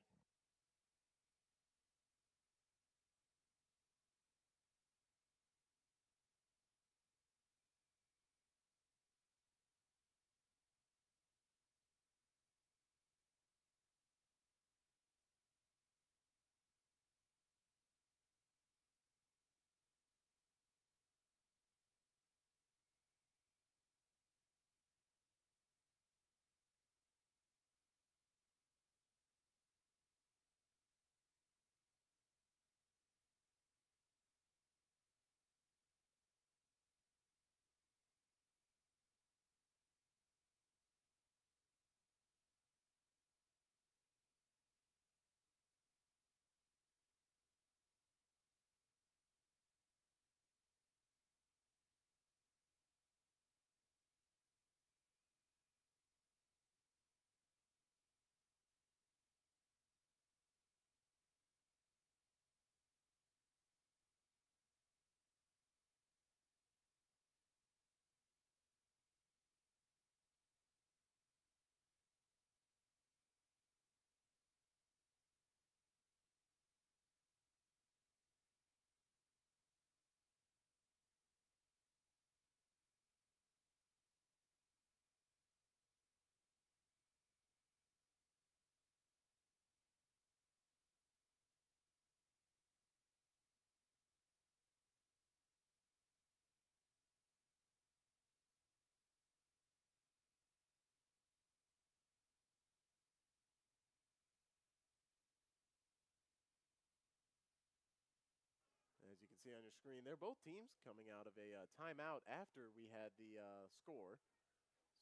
S1: As you can see on your screen, they're both teams coming out of a timeout after we had the score.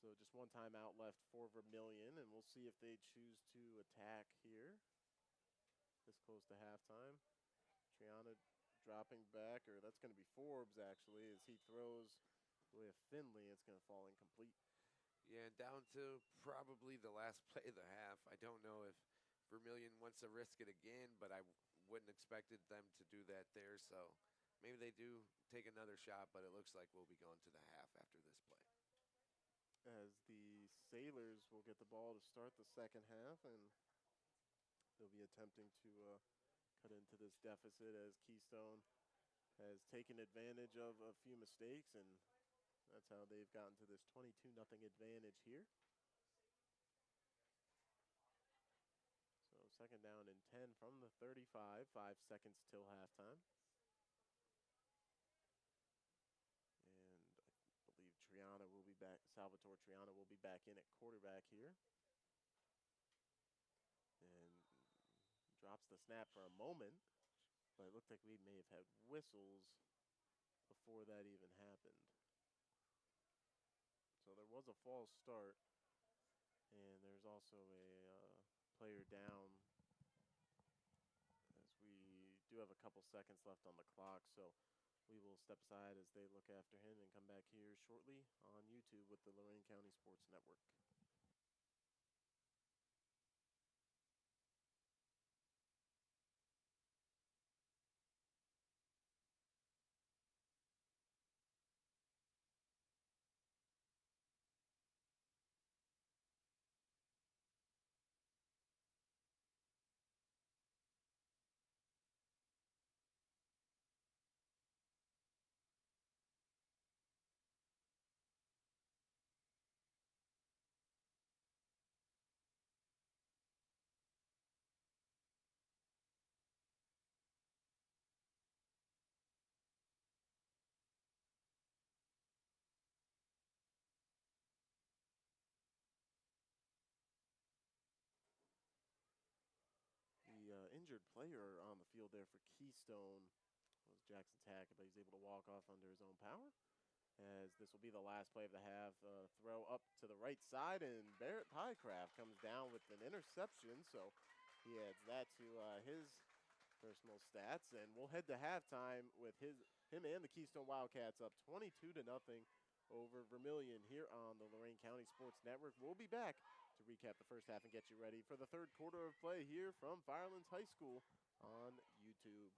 S1: So just one timeout left for Vermilion, and we'll see if they choose to attack here this close to halftime. Triana dropping back, or that's going to be Forbes actually, as he throws with Finley. It's going to fall incomplete.
S2: Yeah, and down to probably the last play of the half. I don't know if Vermilion wants to risk it again, but I wouldn't expected them to do that there. So maybe they do take another shot, but it looks like we'll be going to the half after this play.
S1: As the Sailors will get the ball to start the second half, and they'll be attempting to cut into this deficit as Keystone has taken advantage of a few mistakes, and that's how they've gotten to this 22-0 advantage here. So second down and 10 from the 35, 5 seconds till halftime. And I believe Triana will be back, Salvatore Triana will be back in at quarterback here. And drops the snap for a moment, but it looked like we may have had whistles before that even happened. So there was a false start, and there's also a player down as we do have a couple seconds left on the clock. So we will step aside as they look after him and come back here shortly on YouTube with the Lorain County Sports Network. injured player on the field there for Keystone. It was Jackson Tackett, but he's able to walk off under his own power. As this will be the last play of the half. Throw up to the right side, and Barrett Pycraft comes down with an interception, so he adds that to his personal stats. And we'll head to halftime with him and the Keystone Wildcats up 22 to nothing over Vermilion here on the Lorain County Sports Network. We'll be back to recap the first half and get you ready for the third quarter of play here from Firelands High School on YouTube.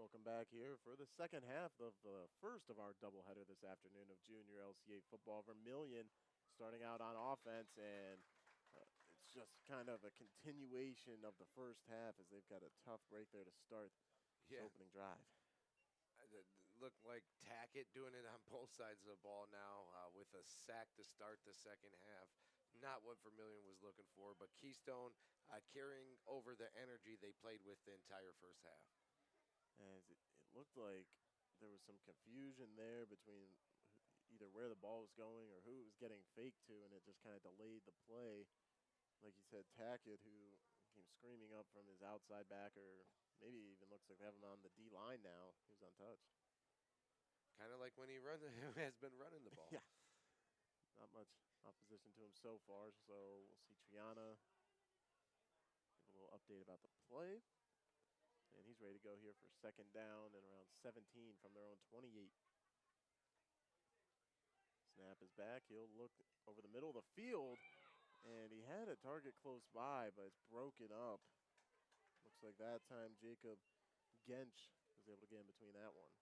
S1: Welcome back here for the second half of the first of our doubleheader this afternoon of junior LC8 football. Vermilion starting out on offense, and it's just kind of a continuation of the first half as they've got a tough break there to start this opening drive.
S2: Look like Tackett doing it on both sides of the ball now with a sack to start the second half. Not what Vermilion was looking for, but Keystone carrying over the energy they played with the entire first half.
S1: As it looked like there was some confusion there between either where the ball was going or who it was getting faked to, and it just kind of delayed the play. Like you said, Tackett, who came screaming up from his outside backer, maybe even looks like they have him on the D-line now. He was untouched.
S2: Kind of like when he has been running the ball.
S1: Yeah. Not much opposition to him so far, so we'll see Triana give a little update about the play. And he's ready to go here for second down and around 17 from their own 28. Snap is back. He'll look over the middle of the field, and he had a target close by, but it's broken up. Looks like that time Jacob Gensch was able to get in between that one.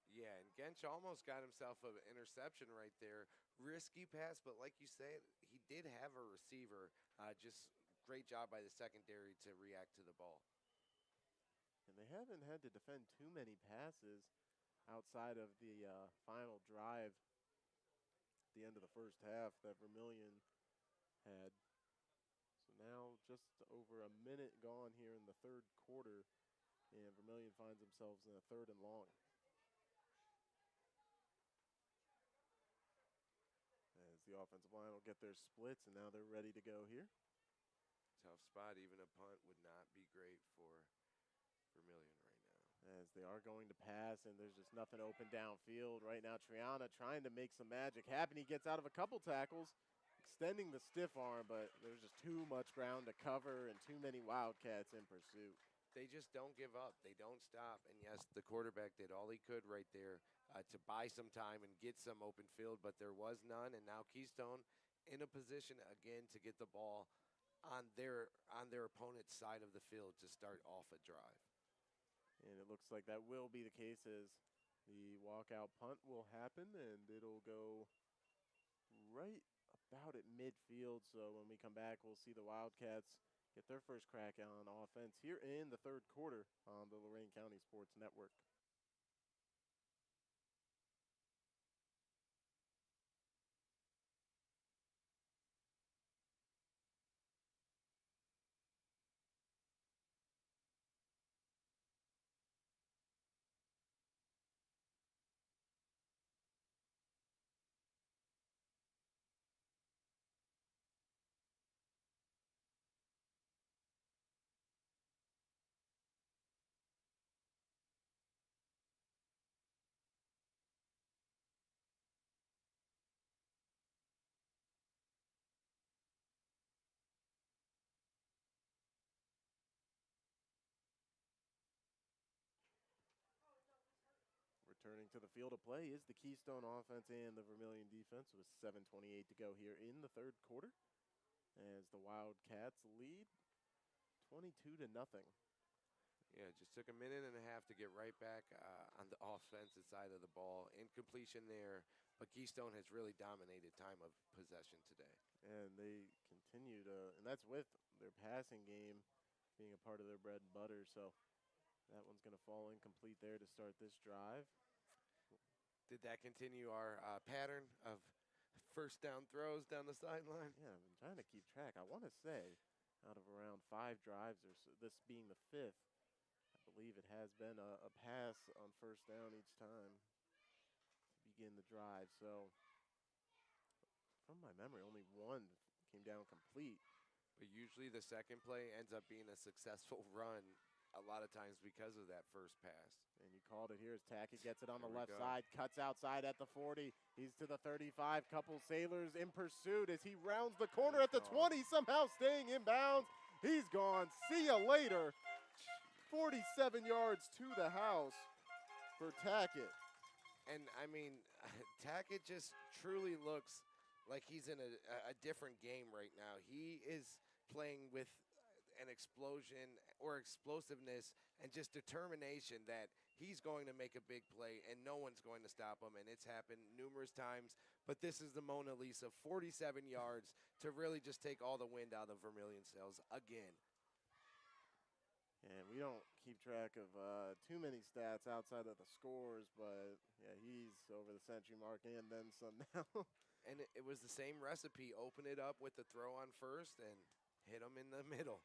S2: Yeah, and Gensch almost got himself an interception right there. Risky pass, but like you said, he did have a receiver. Just great job by the secondary to react to the ball.
S1: And they haven't had to defend too many passes outside of the final drive at the end of the first half that Vermilion had. So now just over a minute gone here in the third quarter, and Vermilion finds themselves in a 3rd and long. As the offensive line will get their splits, and now they're ready to go here.
S2: Tough spot. Even a punt would not be great for Vermilion right now.
S1: As they are going to pass, and there's just nothing open downfield. Right now, Triana trying to make some magic happen. He gets out of a couple tackles, extending the stiff arm, but there's just too much ground to cover and too many Wildcats in pursuit.
S2: They just don't give up. They don't stop. And yes, the quarterback did all he could right there to buy some time and get some open field, but there was none. And now Keystone in a position again to get the ball on their opponent's side of the field to start off a drive.
S1: And it looks like that will be the case as the walkout punt will happen, and it'll go right about at midfield. So when we come back, we'll see the Wildcats get their first crack on offense here in the third quarter on the Lorain County Sports Network. Returning to the field of play is the Keystone offense and the Vermilion defense with 7:28 to go here in the third quarter as the Wildcats lead 22-0.
S2: Yeah, it just took a minute and a half to get right back on the offensive side of the ball. Incompletion there, but Keystone has really dominated time of possession today.
S1: And they continue to, and that's with their passing game being a part of their bread and butter. So that one's going to fall incomplete there to start this drive.
S2: Did that continue our pattern of first down throws down the sideline?
S1: Yeah, I've been trying to keep track. I want to say out of around 5 drives, or so, this being the 5th, I believe it has been a pass on first down each time to begin the drive. So from my memory, only one came down complete.
S2: But usually the second play ends up being a successful run a lot of times because of that first pass.
S1: And you called it here as Tackett gets it on the left side, cuts outside at the 40. He's to the 35. Couple Sailors in pursuit as he rounds the corner at the 20, somehow staying in bounds. He's gone. See you later. 47 yards to the house for Tackett.
S2: And, I mean, Tackett just truly looks like he's in a different game right now. He is playing with an explosion or explosiveness and just determination that he's going to make a big play, and no one's going to stop him. And it's happened numerous times. But this is the Mona Lisa, 47 yards to really just take all the wind out of Vermilion sails again.
S1: And we don't keep track of too many stats outside of the scores, but yeah, he's over the century mark and then some now.
S2: And it was the same recipe. Open it up with the throw on first and hit him in the middle.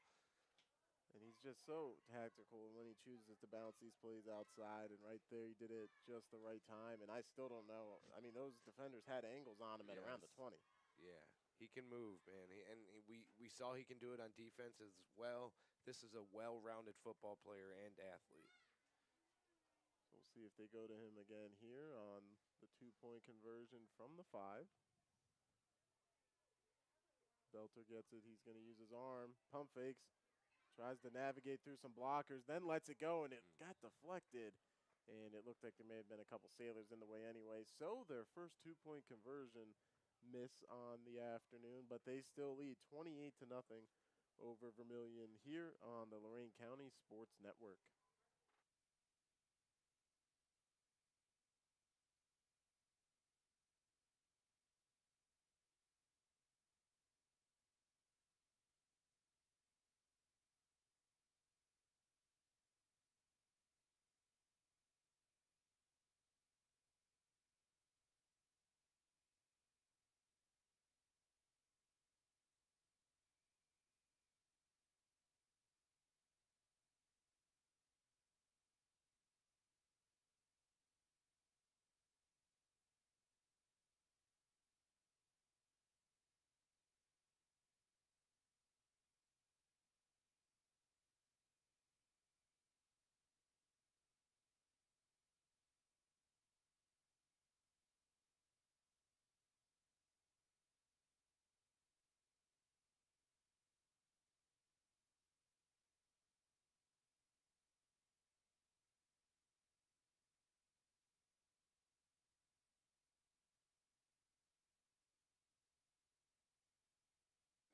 S1: And he's just so tactical when he chooses to bounce these plays outside. And right there, he did it just the right time. And I still don't know. I mean, those defenders had angles on him at around the 20.
S2: Yeah, he can move, man. We saw he can do it on defense as well. This is a well-rounded football player and athlete.
S1: So we'll see if they go to him again here on the 2-point conversion from the 5. Belter gets it. He's going to use his arm. Pump fakes. Tries to navigate through some blockers, then lets it go, and it got deflected. And it looked like there may have been a couple sailors in the way anyway. So their first 2-point conversion miss on the afternoon, but they still lead 28-0 over Vermilion here on the Lorain County Sports Network.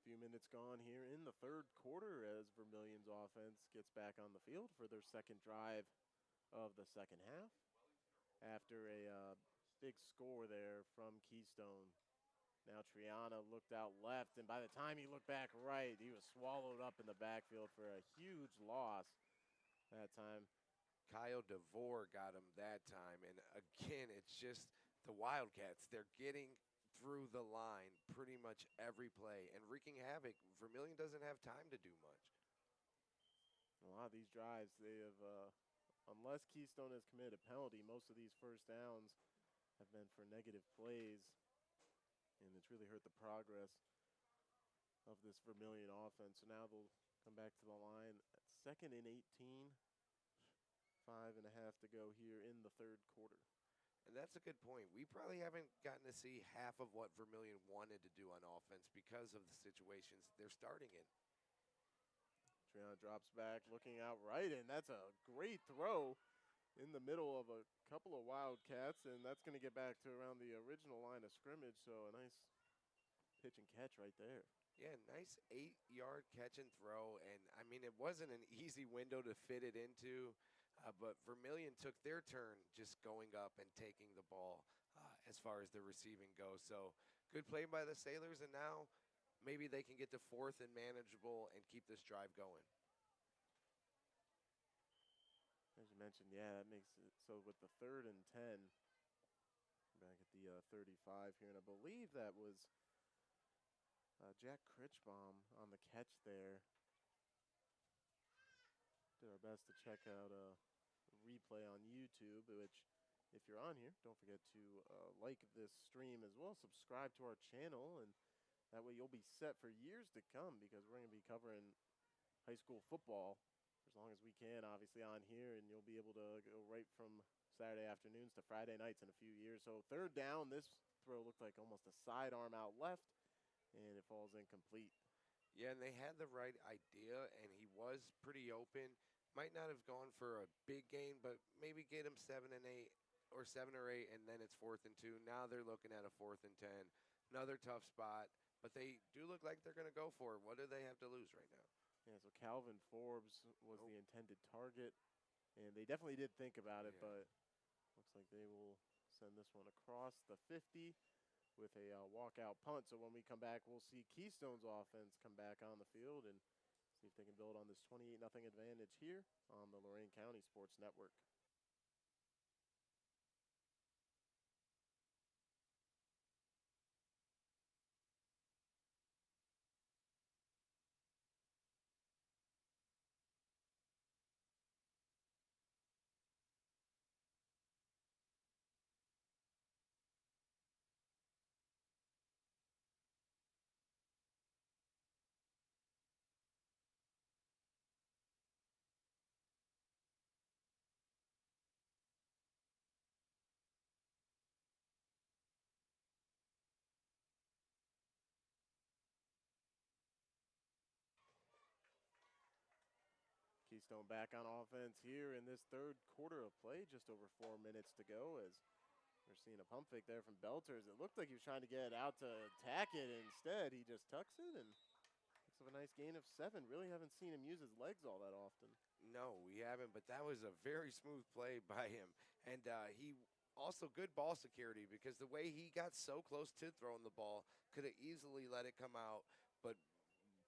S1: Few minutes gone here in the third quarter as Vermilion's offense gets back on the field for their second drive of the second half after a big score there from Keystone. Now Triana looked out left, and by the time he looked back right, he was swallowed up in the backfield for a huge loss that time.
S2: Kyle DeVore got him that time, and again, it's just the Wildcats. They're getting through the line pretty much every play and wreaking havoc. Vermilion doesn't have time to do much.
S1: A lot of these drives, they have, unless Keystone has committed a penalty, most of these first downs have been for negative plays, and it's really hurt the progress of this Vermilion offense. So now they'll come back to the line at 2nd and 18, 5.5 to go here in the third quarter.
S2: And that's a good point. We probably haven't gotten to see half of what Vermilion wanted to do on offense because of the situations they're starting in.
S1: Triana drops back, looking out right, and that's a great throw in the middle of a couple of Wildcats, and that's going to get back to around the original line of scrimmage, so a nice pitch and catch right there.
S2: Yeah, nice 8-yard catch and throw, and I mean, it wasn't an easy window to fit it into. But Vermilion took their turn just going up and taking the ball as far as the receiving goes. So good play by the Sailors, and now maybe they can get to 4th and manageable and keep this drive going.
S1: As you mentioned, yeah, that makes it so with the 3rd and 10, back at the 35 here, and I believe that was Jack Critchbaum on the catch there. Did our best to check out a replay on YouTube, which if you're on here, don't forget to like this stream as well. Subscribe to our channel, and that way you'll be set for years to come because we're going to be covering high school football for as long as we can, obviously, on here, and you'll be able to go right from Saturday afternoons to Friday nights in a few years. So 3rd down, this throw looked like almost a sidearm out left, and it falls incomplete.
S2: Yeah, and they had the right idea, and he was pretty open. Might not have gone for a big gain, but maybe get him 7 and 8 or 7 or 8, and then it's 4th and 2. Now they're looking at a 4th and 10. Another tough spot, but they do look like they're going to go for it. What do they have to lose right now?
S1: Yeah, so Calvin Forbes was the intended target. And they definitely did think about it,
S2: Yeah.
S1: but looks like they will send this one across the 50 with a walkout punt. So when we come back, we'll see Keystone's offense come back on the field and see if they can build on this 28-0 advantage here on the Lorain County Sports Network. Keystone back on offense here in this third quarter of play, just over 4 minutes to go as we're seeing a pump fake there from Belters. It looked like he was trying to get it out to attack it. Instead, he just tucks it and picks up a nice gain of 7. Really haven't seen him use his legs all that often.
S2: No, we haven't, but that was a very smooth play by him. And he also good ball security because the way he got so close to throwing the ball, could have easily let it come out, but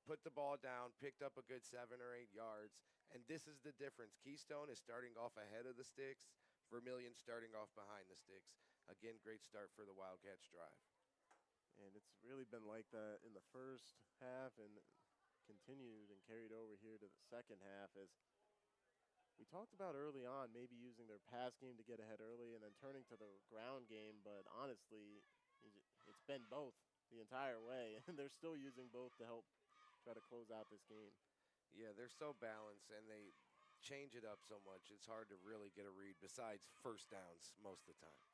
S2: put the ball down, picked up a good 7 or 8 yards. And this is the difference. Keystone is starting off ahead of the sticks. Vermilion starting off behind the sticks. Again, great start for the Wildcats drive.
S1: And it's really been like that in the first half and continued and carried over here to the second half as we talked about early on, maybe using their pass game to get ahead early and then turning to the ground game. But honestly, it's been both the entire way, and they're still using both to help try to close out this game.
S2: Yeah, they're so balanced, and they change it up so much. It's hard to really get a read besides first downs most of the time.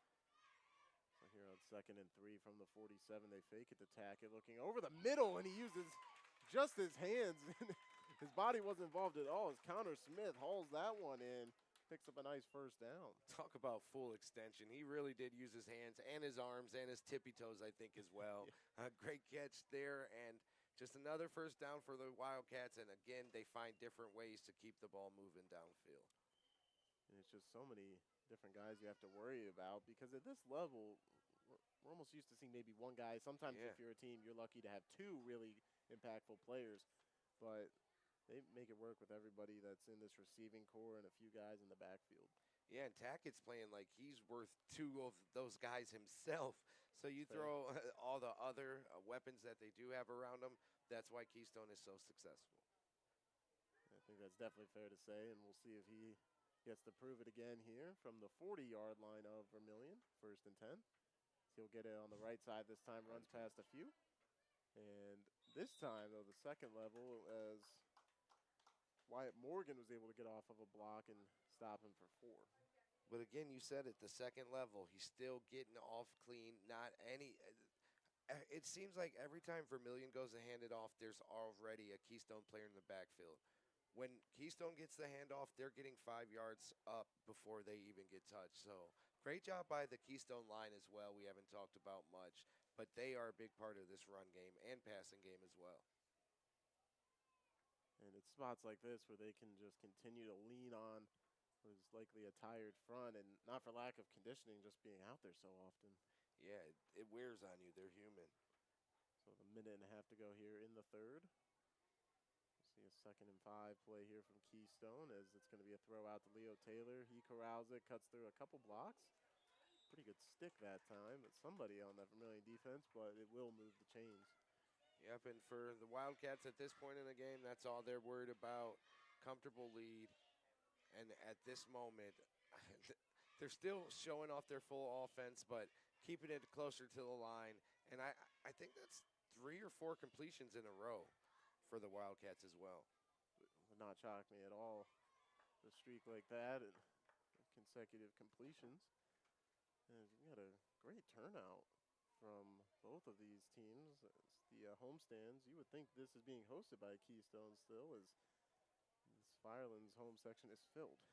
S1: So here on 2nd and 3 from the 47, they fake it to tack it, looking over the middle, and he uses just his hands. His body wasn't involved at all as Connor Smith hauls that one in, picks up a nice first down.
S2: Talk about full extension. He really did use his hands and his arms and his tippy toes, I think, as well. Great catch there, and just another first down for the Wildcats. And again, they find different ways to keep the ball moving downfield.
S1: And it's just so many different guys you have to worry about because at this level, we're almost used to seeing maybe one guy. Sometimes if you're a team, you're lucky to have 2 really impactful players. But they make it work with everybody that's in this receiving core and a few guys in the backfield.
S2: Yeah, and Tackett's playing like he's worth 2 of those guys himself. So you throw all the other weapons that they do have around them. That's why Keystone is so successful.
S1: I think that's definitely fair to say, and we'll see if he gets to prove it again here from the 40-yard line of Vermilion, 1st and 10. He'll get it on the right side this time, runs past a few. And this time, though, the second level, as Wyatt Morgan was able to get off of a block and stop him for 4.
S2: But again, you said it, the second level, he's still getting off clean. Not any. It seems like every time Vermilion goes to hand it off, there's already a Keystone player in the backfield. When Keystone gets the handoff, they're getting 5 yards up before they even get touched. So great job by the Keystone line as well. We haven't talked about much, but they are a big part of this run game and passing game as well.
S1: And it's spots like this where they can just continue to lean on what is likely a tired front, and not for lack of conditioning, just being out there so often.
S2: Yeah, it wears on you. They're human.
S1: So the minute and a half to go here in the third. We'll see a 2nd and 5 play here from Keystone as it's going to be a throw out to Leo Taylor. He corrals it, cuts through a couple blocks. Pretty good stick that time, but somebody on that Vermilion defense, but it will move the chains.
S2: Yep, and for the Wildcats at this point in the game, that's all they're worried about. Comfortable lead. And at this moment, they're still showing off their full offense, but keeping it closer to the line. And I think that's 3 or 4 completions in a row for the Wildcats as well.
S1: Would not shock me at all. The streak like that and consecutive completions. And we had a great turnout from both of these teams. The homestands, you would think this is being hosted by Keystone still, as this Firelands home section is filled.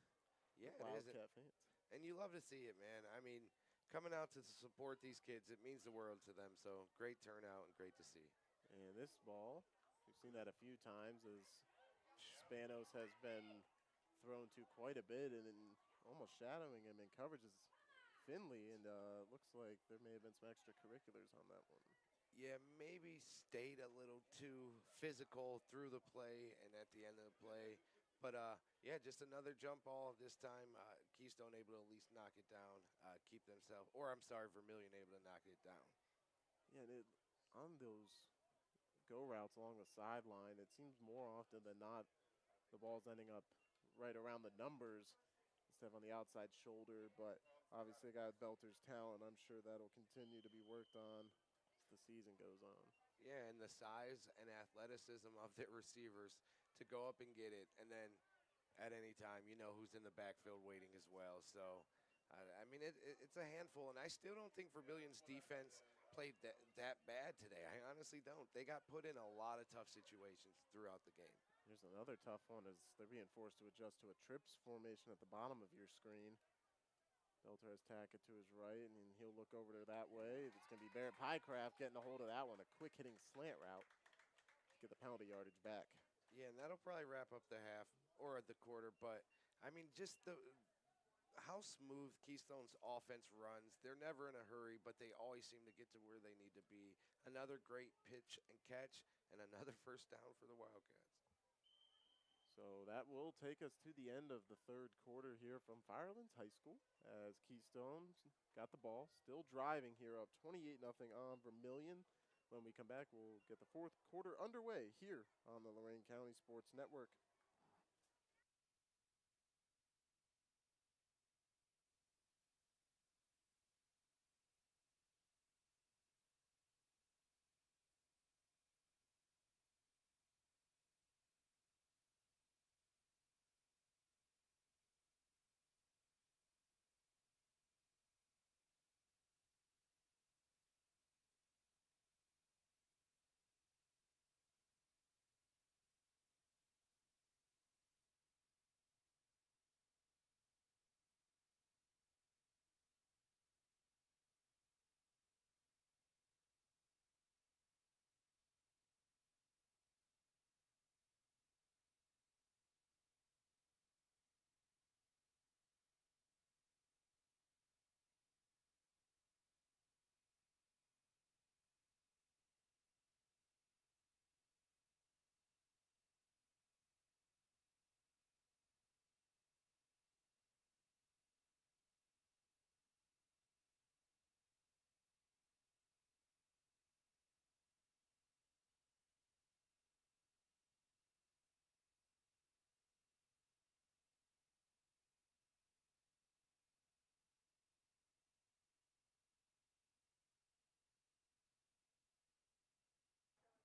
S2: Yeah,
S1: with Wildcat fans.
S2: And you love to see it, man. I mean, coming out to support these kids, it means the world to them. So great turnout and great to see.
S1: And this ball, we've seen that a few times as Spanos has been thrown to quite a bit, and then almost shadowing him in coverage is Finley, and looks like there may have been some extracurriculars on that one.
S2: Yeah, maybe stayed a little too physical through the play and at the end of the play. But, yeah, just another jump ball this time. Keystone able to at least knock it down, keep themselves, or I'm sorry, Vermilion able to knock it down.
S1: Yeah, and on those go routes along the sideline, it seems more often than not the ball's ending up right around the numbers instead of on the outside shoulder. But obviously, a guy with Belter's talent, I'm sure that'll continue to be worked on as the season goes on.
S2: Yeah, and the size and athleticism of their receivers to go up and get it, and then at any time, you know who's in the backfield waiting as well. So, I mean, it's a handful, and I still don't think Vermilion's defense played that bad today. I honestly don't. They got put in a lot of tough situations throughout the game.
S1: Here's another tough one as they're being forced to adjust to a trips formation at the bottom of your screen. Belter has Tackett to his right, and he'll look over there that way. It's going to be Barrett Pycraft getting a hold of that one, a quick-hitting slant route to get the penalty yardage back.
S2: Yeah, and that'll probably wrap up the half or the quarter. But, I mean, just how smooth Keystone's offense runs. They're never in a hurry, but they always seem to get to where they need to be. Another great pitch and catch, and another first down for the Wildcats.
S1: So that will take us to the end of the third quarter here from Firelands High School as Keystone got the ball, still driving here up 28-0 on Vermilion. When we come back, we'll get the fourth quarter underway here on the Lorain County Sports Network.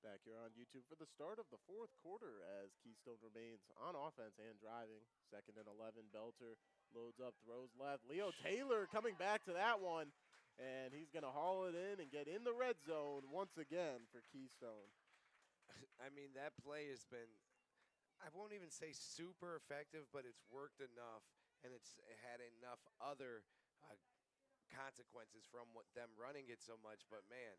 S1: Back here on YouTube for the start of the fourth quarter as Keystone remains on offense and driving. 2nd and 11, Belter loads up, throws left. Leo Taylor coming back to that one, and he's going to haul it in and get in the red zone once again for Keystone.
S2: I mean, that play has been, I won't even say super effective, but it's worked enough, and it's had enough other consequences from them running it so much. But, man,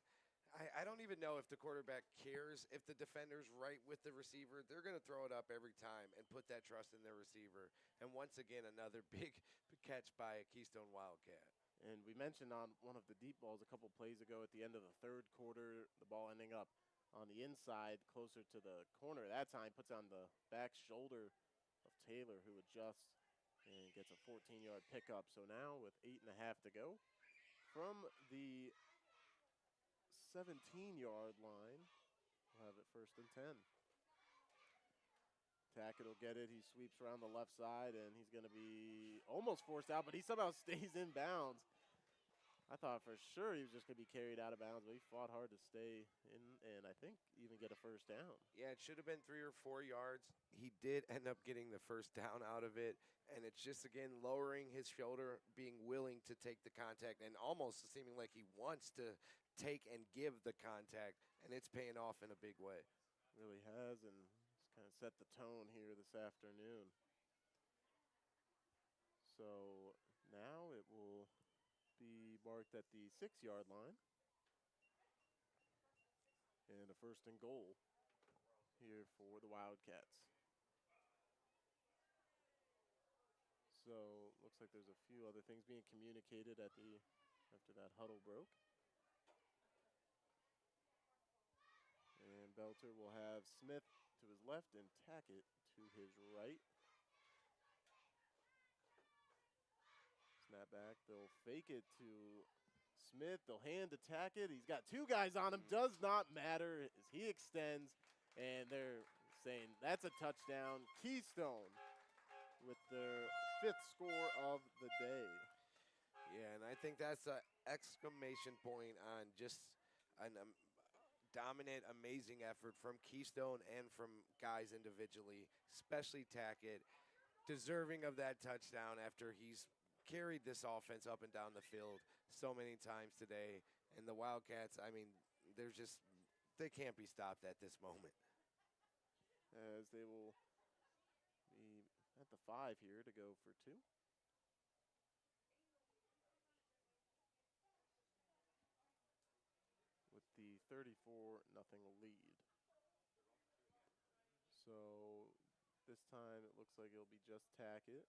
S2: I don't even know if the quarterback cares if the defender's right with the receiver. They're going to throw it up every time and put that trust in their receiver. And once again, another big catch by a Keystone Wildcat.
S1: And we mentioned on one of the deep balls a couple plays ago at the end of the third quarter, the ball ending up on the inside closer to the corner. That time puts on the back shoulder of Taylor, who adjusts and gets a 14-yard pickup. So now with 8.5 to go from the 17-yard line, we'll have it 1st and 10. Tackett will get it. He sweeps around the left side, and he's going to be almost forced out, but he somehow stays in bounds. I thought for sure he was just going to be carried out of bounds, but he fought hard to stay in and I think even get a first down.
S2: Yeah, it should have been 3 or 4 yards. He did end up getting the first down out of it, and it's just, again, lowering his shoulder, being willing to take the contact, and almost seeming like he wants to take and give the contact, and it's paying off in a big way.
S1: Really has, and it's kind of set the tone here this afternoon. So now it will be marked at the 6-yard line. And a 1st and goal here for the Wildcats. So looks like there's a few other things being communicated after that huddle broke. And Belter will have Smith to his left and Tackett to his right. Snap back, they'll fake it to Smith, they'll hand to Tackett. He's got two guys on him, does not matter as he extends, and they're saying that's a touchdown. Keystone with their 5th score of the day.
S2: Yeah, and I think that's an exclamation point on just an dominant, amazing effort from Keystone and from guys individually, especially Tackett, deserving of that touchdown after he's carried this offense up and down the field so many times today. And the Wildcats, I mean, they can't be stopped at this moment.
S1: As they will be at the 5 here to go for 2. With the 34-0 lead. So this time it looks like it'll be just Tackett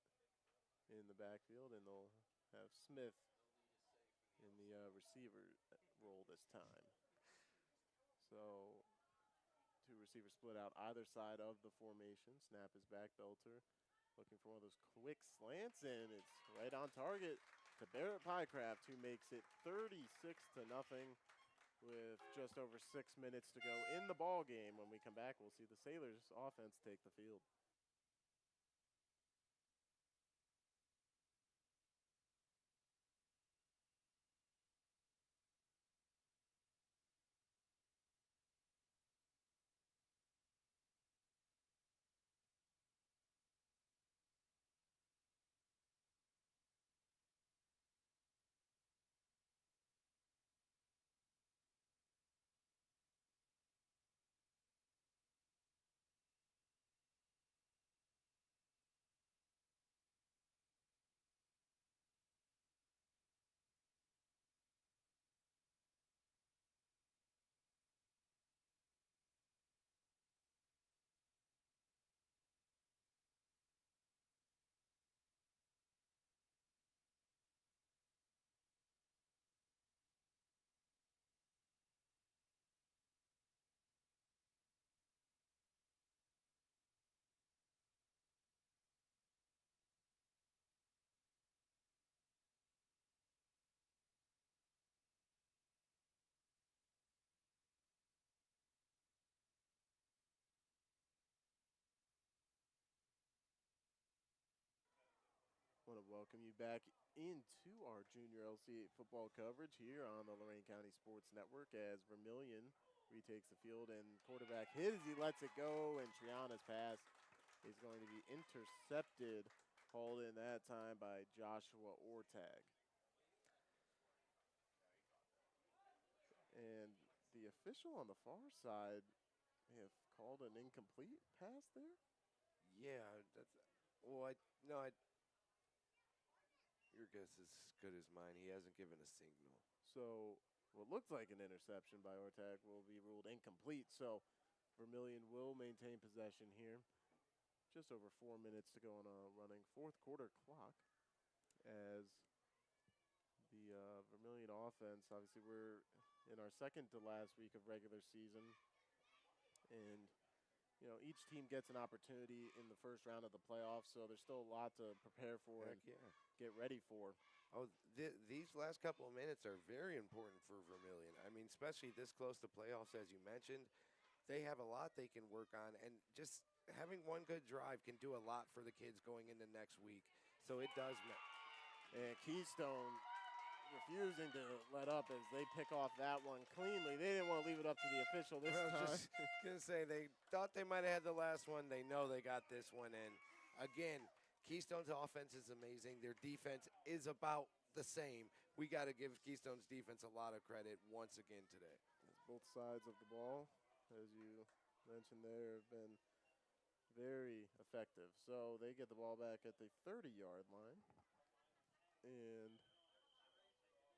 S1: in the backfield, and they'll have Smith in the receiver role this time. So 2 receivers split out either side of the formation. Snap is back, Belter looking for one of those quick slants, and it's right on target to Barrett Pycraft, who makes it 36-0 with just over 6 minutes to go in the ball game. When we come back, we'll see the Sailors offense take the field. I want to welcome you back into our junior LC8 football coverage here on the Lorain County Sports Network as Vermilion retakes the field, and quarterback hit as he lets it go, and Triana's pass is going to be intercepted, hauled in that time by Joshua Ortag. And the official on the far side may have called an incomplete pass there.
S2: Yeah, your guess is as good as mine. He hasn't given a signal.
S1: So what looked like an interception by Ortag will be ruled incomplete. So Vermilion will maintain possession here. Just over 4 minutes to go on a running 4th quarter clock as the Vermilion offense, obviously we're in our 2nd to last week of regular season. And, you know, each team gets an opportunity in the first round of the playoffs, so there's still a lot to prepare for and get ready for.
S2: Oh, these last couple of minutes are very important for Vermilion. I mean, especially this close to playoffs, as you mentioned. They have a lot they can work on, and just having one good drive can do a lot for the kids going into next week. So it does matter.
S1: And Keystone refusing to let up as they pick off that one cleanly. They didn't want to leave it up to the official this time. I was
S2: just going to say, they thought they might have had the last one. They know they got this one in. Again, Keystone's offense is amazing. Their defense is about the same. We got to give Keystone's defense a lot of credit once again today.
S1: Both sides of the ball, as you mentioned there, have been very effective. So they get the ball back at the 30-yard line. And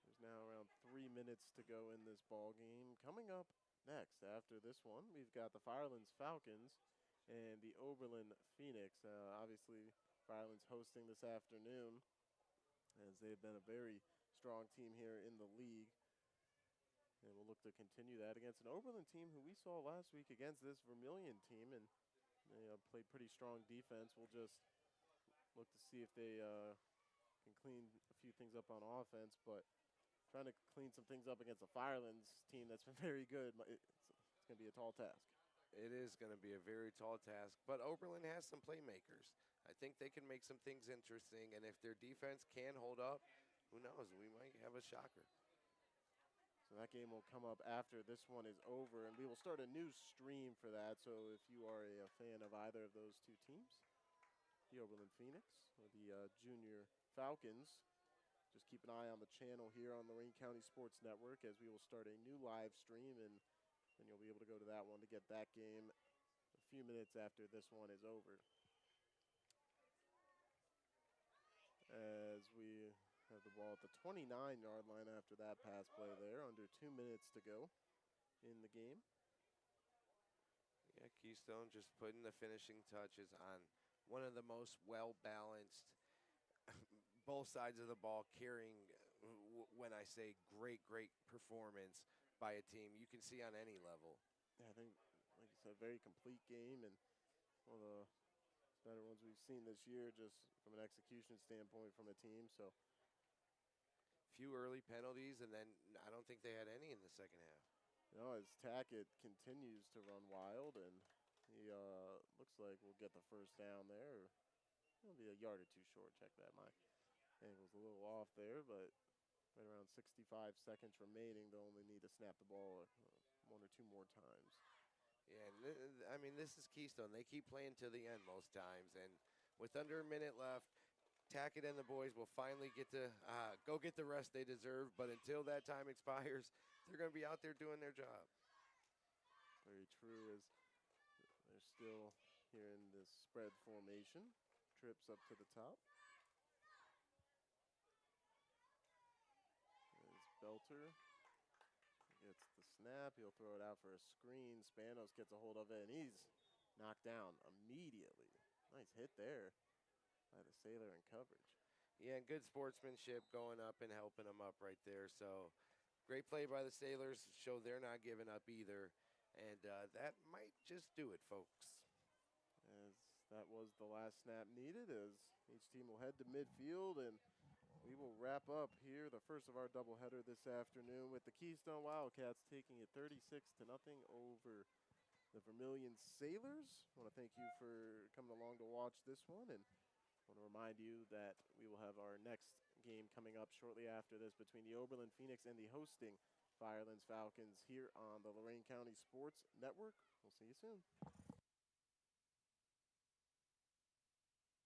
S1: there's now around 3 minutes to go in this ball game. Coming up next after this one, we've got the Firelands Falcons and the Oberlin Phoenix. Obviously, Firelands hosting this afternoon, as they've been a very strong team here in the league. And we'll look to continue that against an Oberlin team who we saw last week against this Vermilion team, and they played pretty strong defense. We'll just look to see if they can clean a few things up on offense, but trying to clean some things up against a Firelands team that's been very good, it's going to be a tall task.
S2: It is going to be a very tall task, but Oberlin has some playmakers. I think they can make some things interesting, and if their defense can hold up, who knows, we might have a shocker.
S1: So that game will come up after this one is over, and we will start a new stream for that. So if you are a fan of either of those two teams, the Oberlin Phoenix or the Junior Falcons, just keep an eye on the channel here on Lorain County Sports Network, as we will start a new live stream, and then you'll be able to go to that one to get that game a few minutes after this one is over. As we have the ball at the 29-yard line after that pass play there, under 2 minutes to go in the game.
S2: Yeah, Keystone just putting the finishing touches on one of the most well-balanced, both sides of the ball carrying, when I say great performance by a team, you can see on any level.
S1: Yeah, I think, like you said, very complete game, and one of the better ones we've seen this year, just from an execution standpoint from a team. So
S2: few early penalties, and then I don't think they had any in the second half.
S1: You know, as Tackett continues to run wild, and he looks like we'll get the first down there. It'll be a yard or two short. Check that. My angle's a little off there, but right around 65 seconds remaining. They'll only need to snap the ball one or two more times.
S2: Yeah, I mean, this is Keystone. They keep playing to the end most times, and with under a minute left, Tackett and the boys will finally get to go get the rest they deserve, but until that time expires, they're going to be out there doing their job.
S1: Very true, as they're still here in this spread formation. Trips up to the top. As Belter gets the snap, he'll throw it out for a screen. Spanos gets a hold of it, and he's knocked down immediately. Nice hit there by the Sailor in coverage.
S2: Yeah, and good sportsmanship going up and helping them up right there. So great play by the Sailors. Show they're not giving up either. And that might just do it, folks.
S1: As that was the last snap needed, as each team will head to midfield, and we will wrap up here the first of our doubleheader this afternoon with the Keystone Wildcats taking it 36-0 over the Vermilion Sailors. I want to thank you for coming along to watch this one, and I want to remind you that we will have our next game coming up shortly after this between the Oberlin Phoenix and the hosting Firelands Falcons here on the Lorain County Sports Network. We'll see you soon.